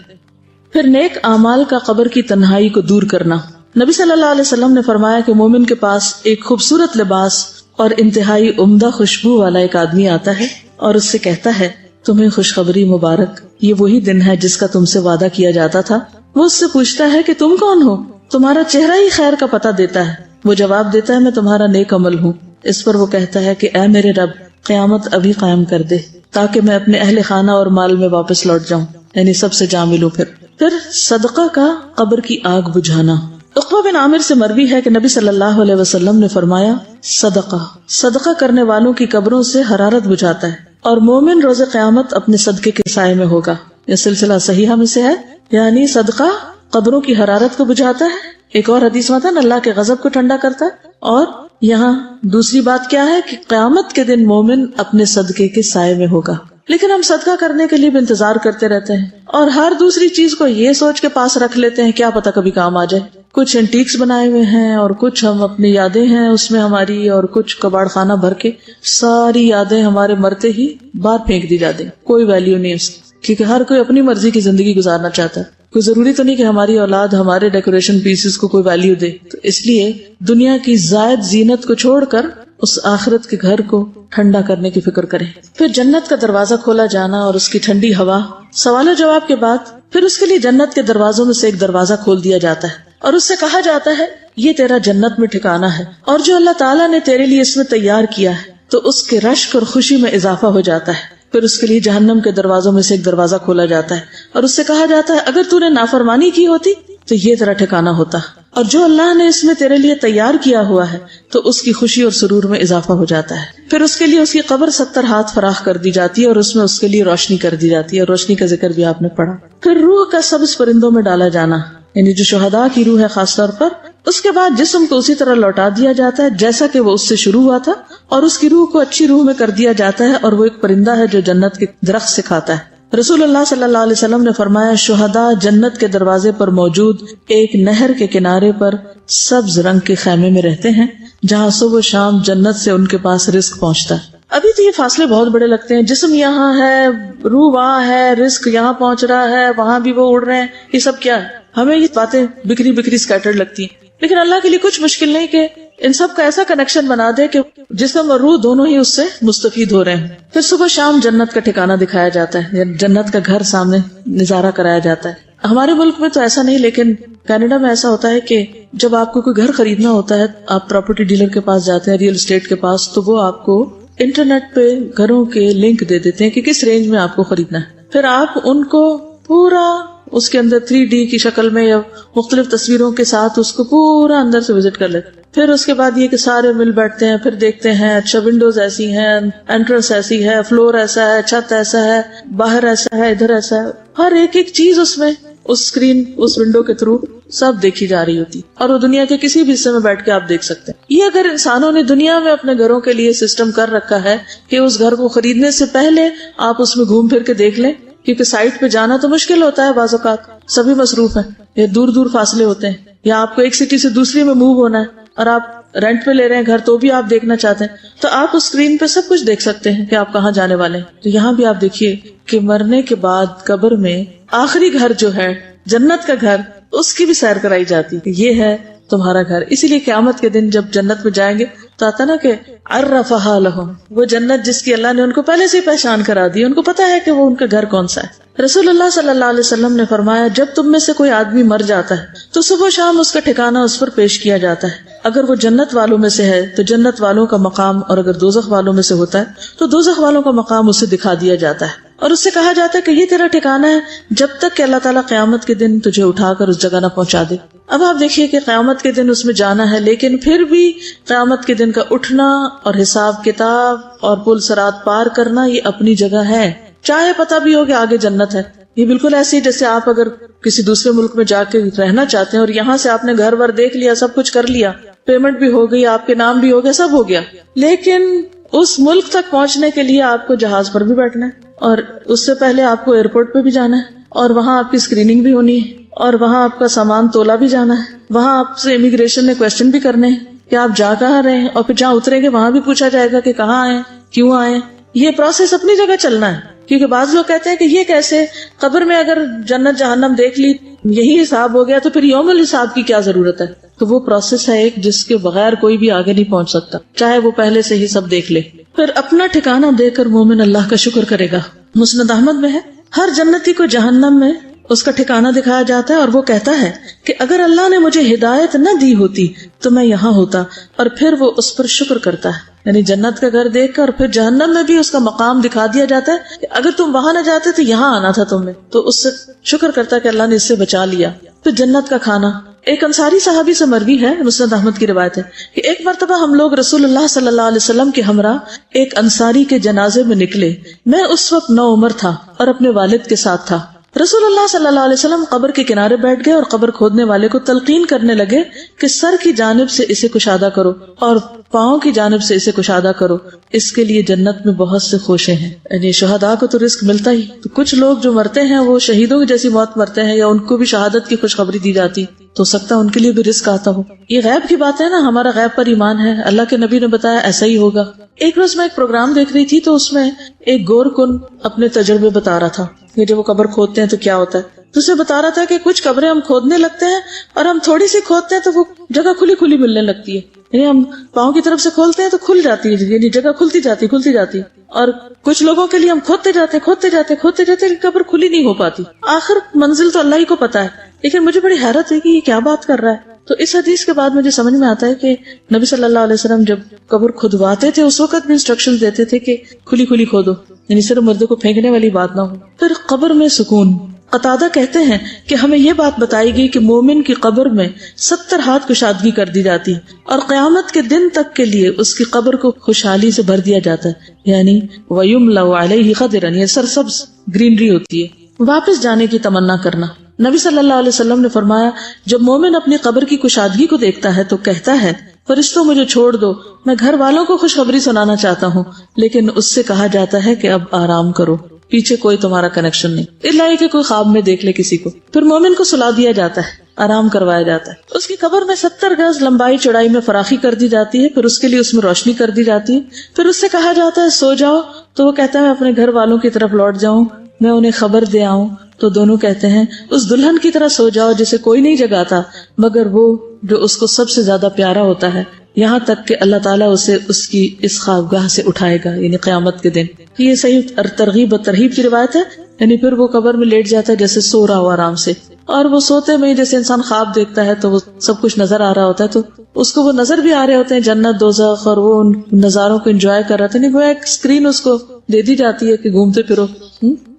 پھر نیک اعمال کا قبر کی تنہائی کو دور کرنا. نبی صلی اللہ علیہ وسلم نے فرمایا کہ مومن کے پاس ایک خوبصورت لباس اور انتہائی عمدہ خوشبو والا ایک آدمی آتا ہے اور اس سے کہتا ہے تمہیں خوشخبری مبارک, یہ وہی دن ہے جس کا تم سے وعدہ کیا جاتا تھا. وہ اس سے پوچھتا ہے کہ تم کون ہو, تمہارا چہرہ ہی خیر کا پتہ دیتا ہے. وہ جواب دیتا ہے میں تمہارا نیک عمل ہوں. اس پر وہ کہتا ہے کہ اے میرے رب, قیامت ابھی قائم کر دے تاکہ میں اپنے اہل خانہ اور مال میں واپس لوٹ جاؤں, یعنی سب سے جا ملوں. پھر صدقہ کا قبر کی آگ بجھانا. عقبہ بن عامر سے مروی ہے کہ نبی صلی اللہ علیہ وسلم نے فرمایا صدقہ کرنے والوں کی قبروں سے حرارت بجھاتا ہے, اور مومن روز قیامت اپنے صدقے کے سائے میں ہوگا. یہ سلسلہ صحیحہ میں سے ہے, یعنی صدقہ قبروں کی حرارت کو بجھاتا ہے. ایک اور حدیث میں تھا نا اللہ کے غضب کو ٹھنڈا کرتا ہے, اور یہاں دوسری بات کیا ہے کہ قیامت کے دن مومن اپنے صدقے کے سائے میں ہوگا. لیکن ہم صدقہ کرنے کے لیے بھی انتظار کرتے رہتے ہیں اور ہر دوسری چیز کو یہ سوچ کے پاس رکھ لیتے ہیں کیا پتہ کبھی کام آ جائے. کچھ اینٹیکس بنائے ہوئے ہیں اور کچھ ہم اپنی یادیں ہیں اس میں ہماری, اور کچھ کباڑ خانہ بھر کے ساری یادیں ہمارے مرتے ہی باہر پھینک دی جاتی ہیں. کوئی ویلیو نہیں اس کی, کیونکہ ہر کوئی اپنی مرضی کی زندگی گزارنا چاہتا ہے. کوئی ضروری تو نہیں کہ ہماری اولاد ہمارے ڈیکوریشن پیسز کو کوئی ویلیو دے. تو اس لیے دنیا کی زائد زینت کو چھوڑ کر اس آخرت کے گھر کو ٹھنڈا کرنے کی فکر کریں. پھر جنت کا دروازہ کھولا جانا اور اس کی ٹھنڈی ہوا. سوال و جواب کے بعد پھر اس کے لیے جنت کے دروازوں میں سے ایک دروازہ کھول دیا جاتا ہے اور اس سے کہا جاتا ہے یہ تیرا جنت میں ٹھکانہ ہے, اور جو اللہ تعالیٰ نے تیرے لیے اس میں تیار کیا ہے تو اس کے رشک اور خوشی میں اضافہ ہو جاتا ہے. پھر اس کے لیے جہنم کے دروازوں میں سے ایک دروازہ کھولا جاتا ہے اور اس سے کہا جاتا ہے اگر تو نے نافرمانی کی ہوتی تو یہ تیرا ٹھکانہ ہوتا, اور جو اللہ نے اس میں تیرے لیے تیار کیا ہوا ہے تو اس کی خوشی اور سرور میں اضافہ ہو جاتا ہے. پھر اس کے لیے اس کی قبر 70 ہاتھ فراخ کر دی جاتی ہے اور اس میں اس کے لیے روشنی کر دی جاتی ہے, اور روشنی کا ذکر بھی آپ نے پڑھا. پھر روح کا سبز پرندوں میں ڈالا جانا, یعنی جو شہداء کی روح ہے خاص طور پر. اس کے بعد جسم کو اسی طرح لوٹا دیا جاتا ہے جیسا کہ وہ اس سے شروع ہوا تھا, اور اس کی روح کو اچھی روح میں کر دیا جاتا ہے, اور وہ ایک پرندہ ہے جو جنت کے درخت سے کھاتا ہے. رسول اللہ صلی اللہ علیہ وسلم نے فرمایا شہداء جنت کے دروازے پر موجود ایک نہر کے کنارے پر سبز رنگ کے خیمے میں رہتے ہیں جہاں صبح و شام جنت سے ان کے پاس رزق پہنچتا ہے. ابھی تو یہ فاصلے بہت بڑے لگتے ہیں, جسم یہاں ہے, روح وہاں ہے, رزق یہاں پہنچ رہا ہے, وہاں بھی وہ اڑ رہے ہیں, یہ سب کیا ہے؟ ہمیں یہ باتیں بکھری بکھری سکیٹرڈ لگتی ہیں, لیکن اللہ کے لیے کچھ مشکل نہیں کہ ان سب کا ایسا کنیکشن بنا دے کہ جسم اور روح دونوں ہی اس سے مستفید ہو رہے ہیں. پھر صبح شام جنت کا ٹھکانہ دکھایا جاتا ہے, جنت کا گھر سامنے نظارہ کرایا جاتا ہے. ہمارے ملک میں تو ایسا نہیں, لیکن کینیڈا میں ایسا ہوتا ہے کہ جب آپ کو کوئی گھر خریدنا ہوتا ہے آپ پراپرٹی ڈیلر کے پاس جاتے ہیں, ریئل اسٹیٹ کے پاس, تو وہ آپ کو انٹرنیٹ پہ گھروں کے لنک دے دیتے ہیں کہ کس رینج میں آپ کو خریدنا ہے. پھر آپ ان کو پورا اس کے اندر 3D کی شکل میں یا مختلف تصویروں کے ساتھ اس کو پورا اندر سے وزٹ کر لیتے. پھر اس کے بعد یہ کہ سارے مل بیٹھتے ہیں, پھر دیکھتے ہیں اچھا ونڈوز ایسی ہیں, انٹرنس ایسی ہے, فلور ایسا ہے, چھت ایسا ہے, باہر ایسا ہے, ادھر ایسا ہے, ہر ایک چیز اس میں اس اسکرین اس ونڈو کے تھرو سب دیکھی جا رہی ہوتی, اور وہ دنیا کے کسی بھی حصے میں بیٹھ کے آپ دیکھ سکتے ہیں. یہ اگر انسانوں نے دنیا میں اپنے گھروں کے لیے سسٹم کر رکھا ہے کہ اس گھر کو خریدنے سے پہلے آپ اس میں گھوم پھر کے دیکھ لیں, کیونکہ سائٹ پہ جانا تو مشکل ہوتا ہے, بعض اوقات سبھی مصروف ہیں, یا دور دور فاصلے ہوتے ہیں, یا آپ کو ایک سٹی سے دوسری میں موو ہونا ہے اور آپ رینٹ پہ لے رہے ہیں گھر تو بھی آپ دیکھنا چاہتے ہیں, تو آپ اس اسکرین پہ سب کچھ دیکھ سکتے ہیں کہ آپ کہاں جانے والے ہیں. تو یہاں بھی آپ دیکھیے کہ مرنے کے بعد قبر میں آخری گھر جو ہے جنت کا گھر, اس کی بھی سیر کرائی جاتی ہے, یہ ہے تمہارا گھر. اسی لیے قیامت کے دن جب جنت میں جائیں گے تو آتا نا کہ عرفہا لہم, وہ جنت جس کی اللہ نے ان کو پہلے سے پہچان کرا دی, ان کو پتا ہے کہ وہ ان کا گھر کون سا ہے. رسول اللہ صلی اللہ علیہ وسلم نے فرمایا جب تم میں سے کوئی آدمی مر جاتا ہے تو صبح و شام اس کا ٹھکانہ اس پر پیش کیا جاتا ہے. اگر وہ جنت والوں میں سے ہے تو جنت والوں کا مقام, اور اگر دوزخ والوں میں سے ہوتا ہے تو دوزخ والوں کا مقام اسے دکھا دیا جاتا ہے, اور اس سے کہا جاتا ہے کہ یہ تیرا ٹھکانہ ہے جب تک کہ اللہ تعالیٰ قیامت کے دن تجھے اٹھا کر اس جگہ نہ پہنچا دے. اب آپ دیکھیے کہ قیامت کے دن اس میں جانا ہے, لیکن پھر بھی قیامت کے دن کا اٹھنا اور حساب کتاب اور پل صراط پار کرنا یہ اپنی جگہ ہے, چاہے پتہ بھی ہو کہ آگے جنت ہے. یہ بالکل ایسے ہی جیسے آپ اگر کسی دوسرے ملک میں جا کے رہنا چاہتے ہیں اور یہاں سے آپ نے گھر ور دیکھ لیا, سب کچھ کر لیا, پیمنٹ بھی ہو گئی, آپ کے نام بھی ہو گیا, سب ہو گیا, لیکن اس ملک تک پہنچنے کے لیے آپ کو جہاز پر بھی بیٹھنا ہے, اور اس سے پہلے آپ کو ایئرپورٹ پہ بھی جانا ہے, اور وہاں آپ کی اسکریننگ بھی ہونی ہے, اور وہاں آپ کا سامان تولا بھی جانا ہے, وہاں آپ سے امیگریشن نے کوشچن بھی کرنے ہیں کہ آپ جا کہاں رہے ہیں, اور پھر جہاں اتریں گے وہاں بھی پوچھا جائے گا کہ کہاں آئے, کیوں آئے. یہ پروسیس اپنی جگہ چلنا ہے, کیونکہ بعض لوگ کہتے ہیں کہ یہ کیسے, قبر میں اگر جنت جہنم دیکھ لی یہی حساب ہو گیا تو پھر یوم الحساب کی کیا ضرورت ہے. تو وہ پروسیس ہے ایک جس کے بغیر کوئی بھی آگے نہیں پہنچ سکتا, چاہے وہ پہلے سے ہی سب دیکھ لے. پھر اپنا ٹھکانہ دے کر مومن اللہ کا شکر کرے گا. مسند احمد میں ہے ہر جنتی کو جہنم میں اس کا ٹھکانہ دکھایا جاتا ہے, اور وہ کہتا ہے کہ اگر اللہ نے مجھے ہدایت نہ دی ہوتی تو میں یہاں ہوتا, اور پھر وہ اس پر شکر کرتا ہے. یعنی جنت کا گھر دیکھ کر پھر جہنم میں بھی اس کا مقام دکھا دیا جاتا ہے کہ اگر تم وہاں نہ جاتے تو یہاں آنا تھا تمہیں, تو اس سے شکر کرتا ہے کہ اللہ نے اس سے بچا لیا. پھر جنت کا کھانا, ایک انصاری صحابی سے مروی ہے, مسند احمد کی روایت ہے کہ ایک مرتبہ ہم لوگ رسول اللہ صلی اللہ علیہ وسلم کے ہمراہ ایک انصاری کے جنازے میں نکلے. میں اس وقت 9 عمر تھا اور اپنے والد کے ساتھ تھا. رسول اللہ صلی اللہ علیہ وسلم قبر کے کنارے بیٹھ گئے اور قبر کھودنے والے کو تلقین کرنے لگے کہ سر کی جانب سے اسے کشادہ کرو اور پاؤں کی جانب سے اسے کشادہ کرو, اس کے لیے جنت میں بہت سے خوشے ہیں. یعنی شہداء کو تو رزق ملتا ہی, تو کچھ لوگ جو مرتے ہیں وہ شہیدوں کی جیسی موت مرتے ہیں, یا ان کو بھی شہادت کی خوشخبری دی جاتی تو سکتا ہے ان کے لیے بھی رزق آتا ہو. یہ غیب کی بات ہے نا, ہمارا غیب پر ایمان ہے, اللہ کے نبی نے بتایا ایسا ہی ہوگا. ایک روز میں ایک پروگرام دیکھ رہی تھی تو اس میں ایک گور کن اپنے تجربے بتا رہا تھا کہ جب وہ قبر کھودتے ہیں تو کیا ہوتا ہے. تو اسے بتا رہا تھا کہ کچھ قبریں ہم کھودنے لگتے ہیں اور ہم تھوڑی سی کھودتے ہیں تو وہ جگہ کھلی کھلی ملنے لگتی ہے, یعنی ہم پاؤں کی طرف سے کھولتے ہیں تو کھل جاتی ہے, یعنی جگہ کھلتی جاتی, اور کچھ لوگوں کے لیے ہم کھودتے جاتے قبر کھلی نہیں ہو پاتی. آخر منزل تو اللہ ہی کو پتا ہے, لیکن مجھے بڑی حیرت ہوئی کہ یہ کیا بات کر رہا ہے. تو اس حدیث کے بعد مجھے سمجھ میں آتا ہے کہ نبی صلی اللہ علیہ وسلم جب قبر کھدواتے تھے اس وقت بھی انسٹرکشن دیتے تھے کہ کھلی کھلی کھودو, یعنی صرف مردے کو پھینکنے والی بات نہ ہو. پھر قبر میں سکون. قتادہ کہتے ہیں کہ ہمیں یہ بات بتائی گئی کہ مومن کی قبر میں 70 ہاتھ کشادگی کر دی جاتی اور قیامت کے دن تک کے لیے اس کی قبر کو خوشحالی سے بھر دیا جاتا ہے, یعنی وَيُمْلَوْ عَلَيْهِ خَضِرًا, یہ سرسبز گرینری ہوتی ہے. واپس جانے کی تمنا کرنا. نبی صلی اللہ علیہ وسلم نے فرمایا جب مومن اپنی قبر کی کشادگی کو دیکھتا ہے تو کہتا ہے فرشتوں مجھے چھوڑ دو, میں گھر والوں کو خوشخبری سنانا چاہتا ہوں. لیکن اس سے کہا جاتا ہے کہ اب آرام کرو, پیچھے کوئی تمہارا کنیکشن نہیں, اللہ کہ کوئی خواب میں دیکھ لے کسی کو. پھر مومن کو سلا دیا جاتا ہے, آرام کروایا جاتا ہے. اس کی قبر میں 70 گز لمبائی چوڑائی میں فراخی کر دی جاتی ہے, پھر اس کے لیے اس میں روشنی کر دی جاتی ہے. پھر اس سے کہا جاتا ہے سو جاؤ, تو وہ کہتا ہے میں اپنے گھر والوں کی طرف لوٹ جاؤں, میں انہیں خبر دے آؤں. تو دونوں کہتے ہیں اس دلہن کی طرح سو جاؤ جسے کوئی نہیں جگاتا مگر وہ جو اس کو سب سے زیادہ پیارا ہوتا ہے, یہاں تک کہ اللہ تعالیٰ اسے اس کی اس خوابگاہ سے اٹھائے گا, یعنی قیامت کے دن. یہ صحیح ترغیب و ترہیب کی روایت ہے. یعنی پھر وہ قبر میں لیٹ جاتا ہے جیسے سو رہا ہو آرام سے, اور وہ سوتے میں جیسے انسان خواب دیکھتا ہے تو وہ سب کچھ نظر آ رہا ہوتا ہے, تو اس کو وہ نظر بھی آ رہے ہوتے ہیں جنت دوزخ, اور وہ ان نظاروں کو انجوائے کر رہا تھا. نہیں وہ ایک اسکرین اس کو دے دی جاتی ہے کہ گھومتے پھرو،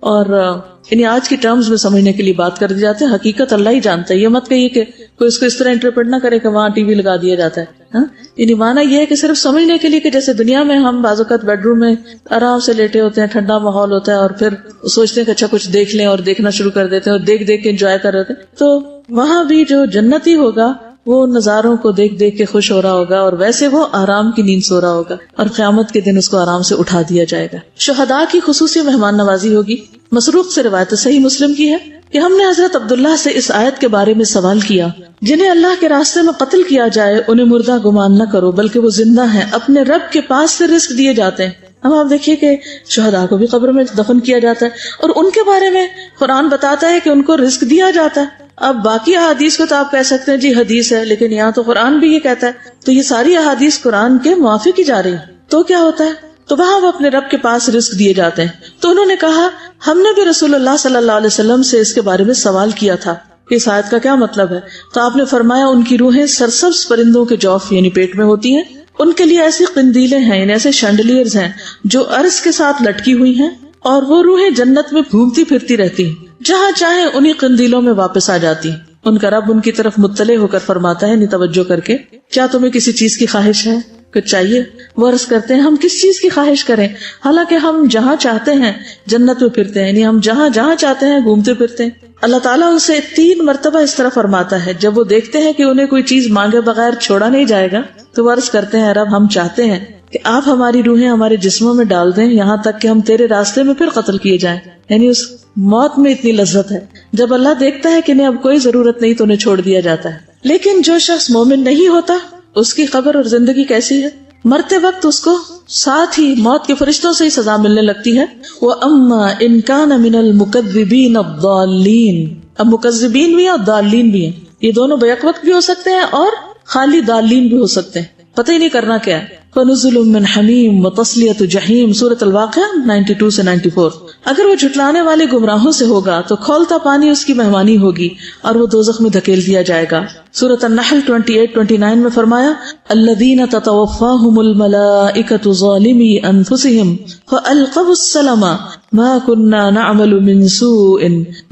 اور یعنی آج کی ٹرمز میں سمجھنے کے لیے بات کر دی جاتی ہے. حقیقت اللہ ہی جانتا ہے. یہ مت کہیے کہ کوئی اس کو اس طرح انٹرپریٹ نہ کرے کہ وہاں ٹی وی لگا دیا جاتا ہے. یعنی مانا یہ ہے کہ صرف سمجھنے کے لیے کہ جیسے دنیا میں ہم بعض اوقات بیڈ روم میں آرام سے لیٹے ہوتے ہیں، ٹھنڈا ماحول ہوتا ہے، اور پھر سوچتے ہیں کہ اچھا کچھ دیکھ لیں، اور دیکھنا شروع کر دیتے ہیں اور دیکھ دیکھ کے انجوائے کر رہے ہیں. تو وہاں بھی جو جنتی ہوگا وہ نظاروں کو دیکھ دیکھ کے خوش ہو رہا ہوگا، اور ویسے وہ آرام کی نیند سو رہا ہوگا، اور قیامت کے دن اس کو آرام سے اٹھا دیا جائے گا. شہداء کی خصوصی مہمان نوازی ہوگی. مسروق سے روایت صحیح مسلم کی ہے کہ ہم نے حضرت عبداللہ سے اس آیت کے بارے میں سوال کیا، جنہیں اللہ کے راستے میں قتل کیا جائے انہیں مردہ گمان نہ کرو بلکہ وہ زندہ ہیں، اپنے رب کے پاس سے رزق دیے جاتے ہیں. اب آپ دیکھیے کہ شہداء کو بھی قبر میں دفن کیا جاتا ہے، اور ان کے بارے میں قرآن بتاتا ہے کہ ان کو رزق دیا جاتا ہے. اب باقی احادیث کو تو آپ کہہ سکتے ہیں جی حدیث ہے، لیکن یہاں تو قرآن بھی یہ کہتا ہے، تو یہ ساری احادیث قرآن کے موافق ہی جا رہی ہیں. تو کیا ہوتا ہے؟ تو وہاں وہ اپنے رب کے پاس رزق دیے جاتے ہیں. تو انہوں نے کہا ہم نے بھی رسول اللہ صلی اللہ علیہ وسلم سے اس کے بارے میں سوال کیا تھا کہ اس آیت کا کیا مطلب ہے. تو آپ نے فرمایا ان کی روحیں سرسبز پرندوں کے جوف یعنی پیٹ میں ہوتی ہیں. ان کے لیے ایسی قندیلیں ہیں یعنی ایسے شینڈلیئرز ہیں جو عرش کے ساتھ لٹکی ہوئی ہیں، اور وہ روحیں جنت میں گھومتی پھرتی رہتی ہیں، جہاں چاہیں انہی قندیلوں میں واپس آ جاتی ہیں. ان کا رب ان کی طرف مطلع ہو کر فرماتا ہے توجہ کر کے، کیا تمہیں کسی چیز کی خواہش ہے، کچھ چاہیے؟ وہ عرض کرتے ہیں ہم کس چیز کی خواہش کریں، حالانکہ ہم جہاں چاہتے ہیں جنت میں پھرتے ہیں، یعنی ہم جہاں جہاں چاہتے ہیں گھومتے پھرتے ہیں. اللہ تعالیٰ ان سے 3 مرتبہ اس طرح فرماتا ہے جب وہ دیکھتے ہیں کہ انہیں کوئی چیز مانگے بغیر چھوڑا نہیں جائے گا، تو وہ عرض کرتے ہیں رب ہم چاہتے ہیں کہ آپ ہماری روحیں ہمارے جسموں میں ڈال دیں یہاں تک کہ ہم تیرے راستے میں پھر قتل کیے جائیں. یعنی اس موت میں اتنی لذت ہے. جب اللہ دیکھتا ہے کہ انہیں اب کوئی ضرورت نہیں تو انہیں چھوڑ دیا جاتا ہے. لیکن جو شخص مومن نہیں ہوتا اس کی قبر اور زندگی کیسی ہے؟ مرتے وقت اس کو ساتھ ہی موت کے فرشتوں سے ہی سزا ملنے لگتی ہے. وَأَمَّا إِن كَانَ مِنَ الْمُكَذِّبِينَ الضَّالِّينَ. اب مکذبین بھی ہیں اور ضالین بھی ہیں، یہ دونوں بیک وقت بھی ہو سکتے ہیں اور خالی ضالین بھی ہو سکتے ہیں، پتہ ہی نہیں کرنا کیا ہے. فَنُزُلٌ مِّنْ حَمِيمٍ وَتَصْلِيَةُ جَحِيمٍ سورۃ الواقعہ 92 سے 94. اگر وہ جھٹلانے والے گمراہوں سے ہوگا تو کھولتا پانی اس کی مہمانی ہوگی اور وہ دوزخ میں دھکیل دیا جائے گا. سورۃ النحل 28-29 میں فرمایا الَّذِينَ تَتَوَفَّاهُمُ الْمَلَائِكَةُ ظَالِمِي أَنفُسِهِمْ فَأَلْقَوُا السَّلَمَ مَا كُنَّا نَعْمَلُ مِن سُوءٍ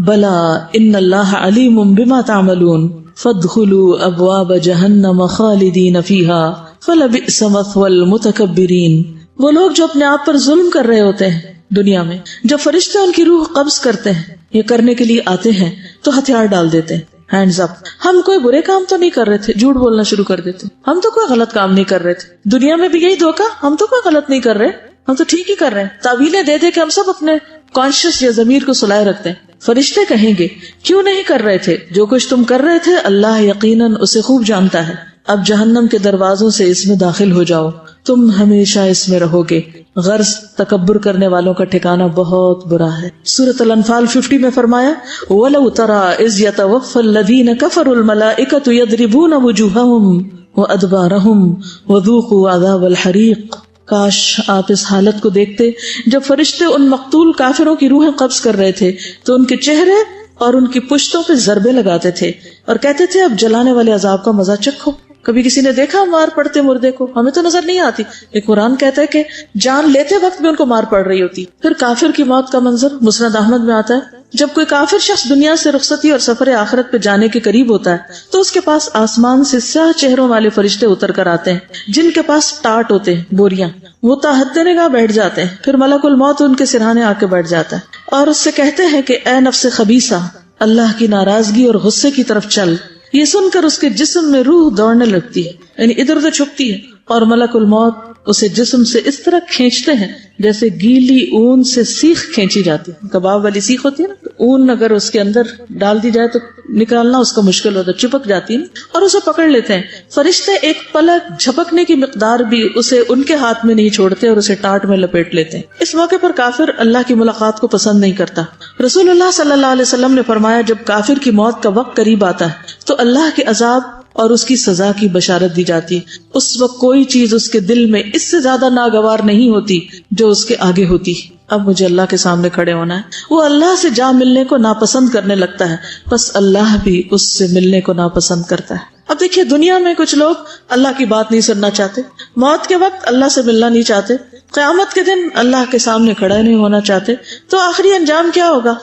بَلَىٰ إِنَّ اللَّهَ عَلِيمٌ بِمَا تَعْمَلُونَ فَادْخُلُوا أَبْوَابَ جَهَنَّمَ خَالِدِينَ فِيهَا فَلَبِئْسَ مَثْوَى الْمُتَكَبِّرِينَ. وہ لوگ جو اپنے آپ پر ظلم کر رہے ہوتے ہیں دنیا میں، جب فرشتے ان کی روح قبض کرتے ہیں یہ کرنے کے لیے آتے ہیں تو ہتھیار ڈال دیتے ہیں، ہینڈز اپ. ہم کوئی برے کام تو نہیں کر رہے تھے، جھوٹ بولنا شروع کر دیتے، ہم تو کوئی غلط کام نہیں کر رہے تھے. دنیا میں بھی یہی دھوکہ، ہم تو کوئی غلط نہیں کر رہے، ہم تو ٹھیک ہی کر رہے ہیں. تعویلیں دے دے کہ ہم سب اپنے کانشیس یا ضمیر کو سلائے رکھتے ہیں. فرشتے کہیں گے کیوں نہیں کر رہے تھے جو کچھ تم کر رہے تھے، اللہ یقیناً اسے خوب جانتا ہے. اب جہنم کے دروازوں سے اس میں داخل ہو جاؤ، تم ہمیشہ اس میں رہو گے. غرض تکبر کرنے والوں کا ٹھکانہ بہت برا ہے. سورۃ الانفال 50 میں فرمایا وَلَوْ تَرَىٰ إِذْ يَتَوَفَّى الَّذِينَ كَفَرُوا الْمَلَائِكَةُ يَضْرِبُونَ وُجُوهَهُمْ وَأَدْبَارَهُمْ وَذُوقُوا عَذَابَ الْحَرِيقِ. کاش آپ اس حالت کو دیکھتے جب فرشتے ان مقتول کافروں کی روحیں قبض کر رہے تھے تو ان کے چہرے اور ان کی پشتوں پہ ضربے لگاتے تھے اور کہتے تھے اب جلانے والے عذاب کا مزہ چکھو. کبھی کسی نے دیکھا مار پڑتے مردے کو؟ ہمیں تو نظر نہیں آتی. یہ قرآن کہتا ہے کہ جان لیتے وقت بھی ان کو مار پڑ رہی ہوتی. پھر کافر کی موت کا منظر مسند احمد میں آتا ہے. جب کوئی کافر شخص دنیا سے رخصتی اور سفر آخرت پہ جانے کے قریب ہوتا ہے تو اس کے پاس آسمان سے سیاہ چہروں والے فرشتے اتر کر آتے ہیں جن کے پاس ٹاٹ ہوتے ہیں، بوریاں. وہ تحت نگاہ بیٹھ جاتے ہیں. پھر ملک الموت ان کے سرہانے آ کے بیٹھ جاتا ہے اور اس سے کہتے ہیں کہ اے نفس خبیثہ، اللہ کی ناراضگی اور غصے کی طرف چل. یہ سن کر اس کے جسم میں روح دوڑنے لگتی ہے، یعنی ادھر ادھر چھپتی ہے، اور ملک الموت اسے جسم سے اس طرح کھینچتے ہیں جیسے گیلی اون سے سیخ کھینچی جاتی ہے. کباب والی سیخ ہوتی ہے نا، اون اگر اس کے اندر ڈال دی جائے تو نکالنا اس کا مشکل ہوتا ہے، چپک جاتی ہے اور اسے پکڑ لیتے ہیں. فرشتے ایک پلک جھپکنے کی مقدار بھی اسے ان کے ہاتھ میں نہیں چھوڑتے اور اسے ٹاٹ میں لپیٹ لیتے ہیں. اس موقع پر کافر اللہ کی ملاقات کو پسند نہیں کرتا. رسول اللہ صلی اللہ علیہ وسلم نے فرمایا جب کافر کی موت کا وقت قریب آتا ہے تو اللہ کے عذاب اور اس کی سزا کی بشارت دی جاتی. اس وقت کوئی چیز اس کے دل میں اس سے زیادہ ناگوار نہیں ہوتی جو اس کے آگے ہوتی. اب مجھے اللہ کے سامنے کھڑے ہونا ہے. وہ اللہ سے جا ملنے کو ناپسند کرنے لگتا ہے، بس اللہ بھی اس سے ملنے کو ناپسند کرتا ہے. اب دیکھیے دنیا میں کچھ لوگ اللہ کی بات نہیں سننا چاہتے، موت کے وقت اللہ سے ملنا نہیں چاہتے، قیامت کے دن اللہ کے سامنے کھڑا نہیں ہونا چاہتے تو آخری انجام کیا ہوگا؟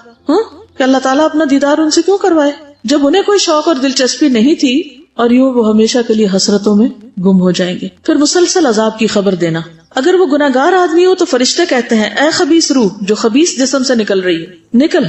کہ اللہ تعالیٰ اپنا دیدار ان سے کیوں کروائے جب انہیں کوئی شوق اور دلچسپی نہیں تھی، اور یوں وہ ہمیشہ کے لیے حسرتوں میں گم ہو جائیں گے۔ پھر مسلسل عذاب کی خبر دینا، اگر وہ گناہگار آدمی ہو تو فرشتے کہتے ہیں اے خبیث روح جو خبیث جسم سے نکل رہی ہے، نکل،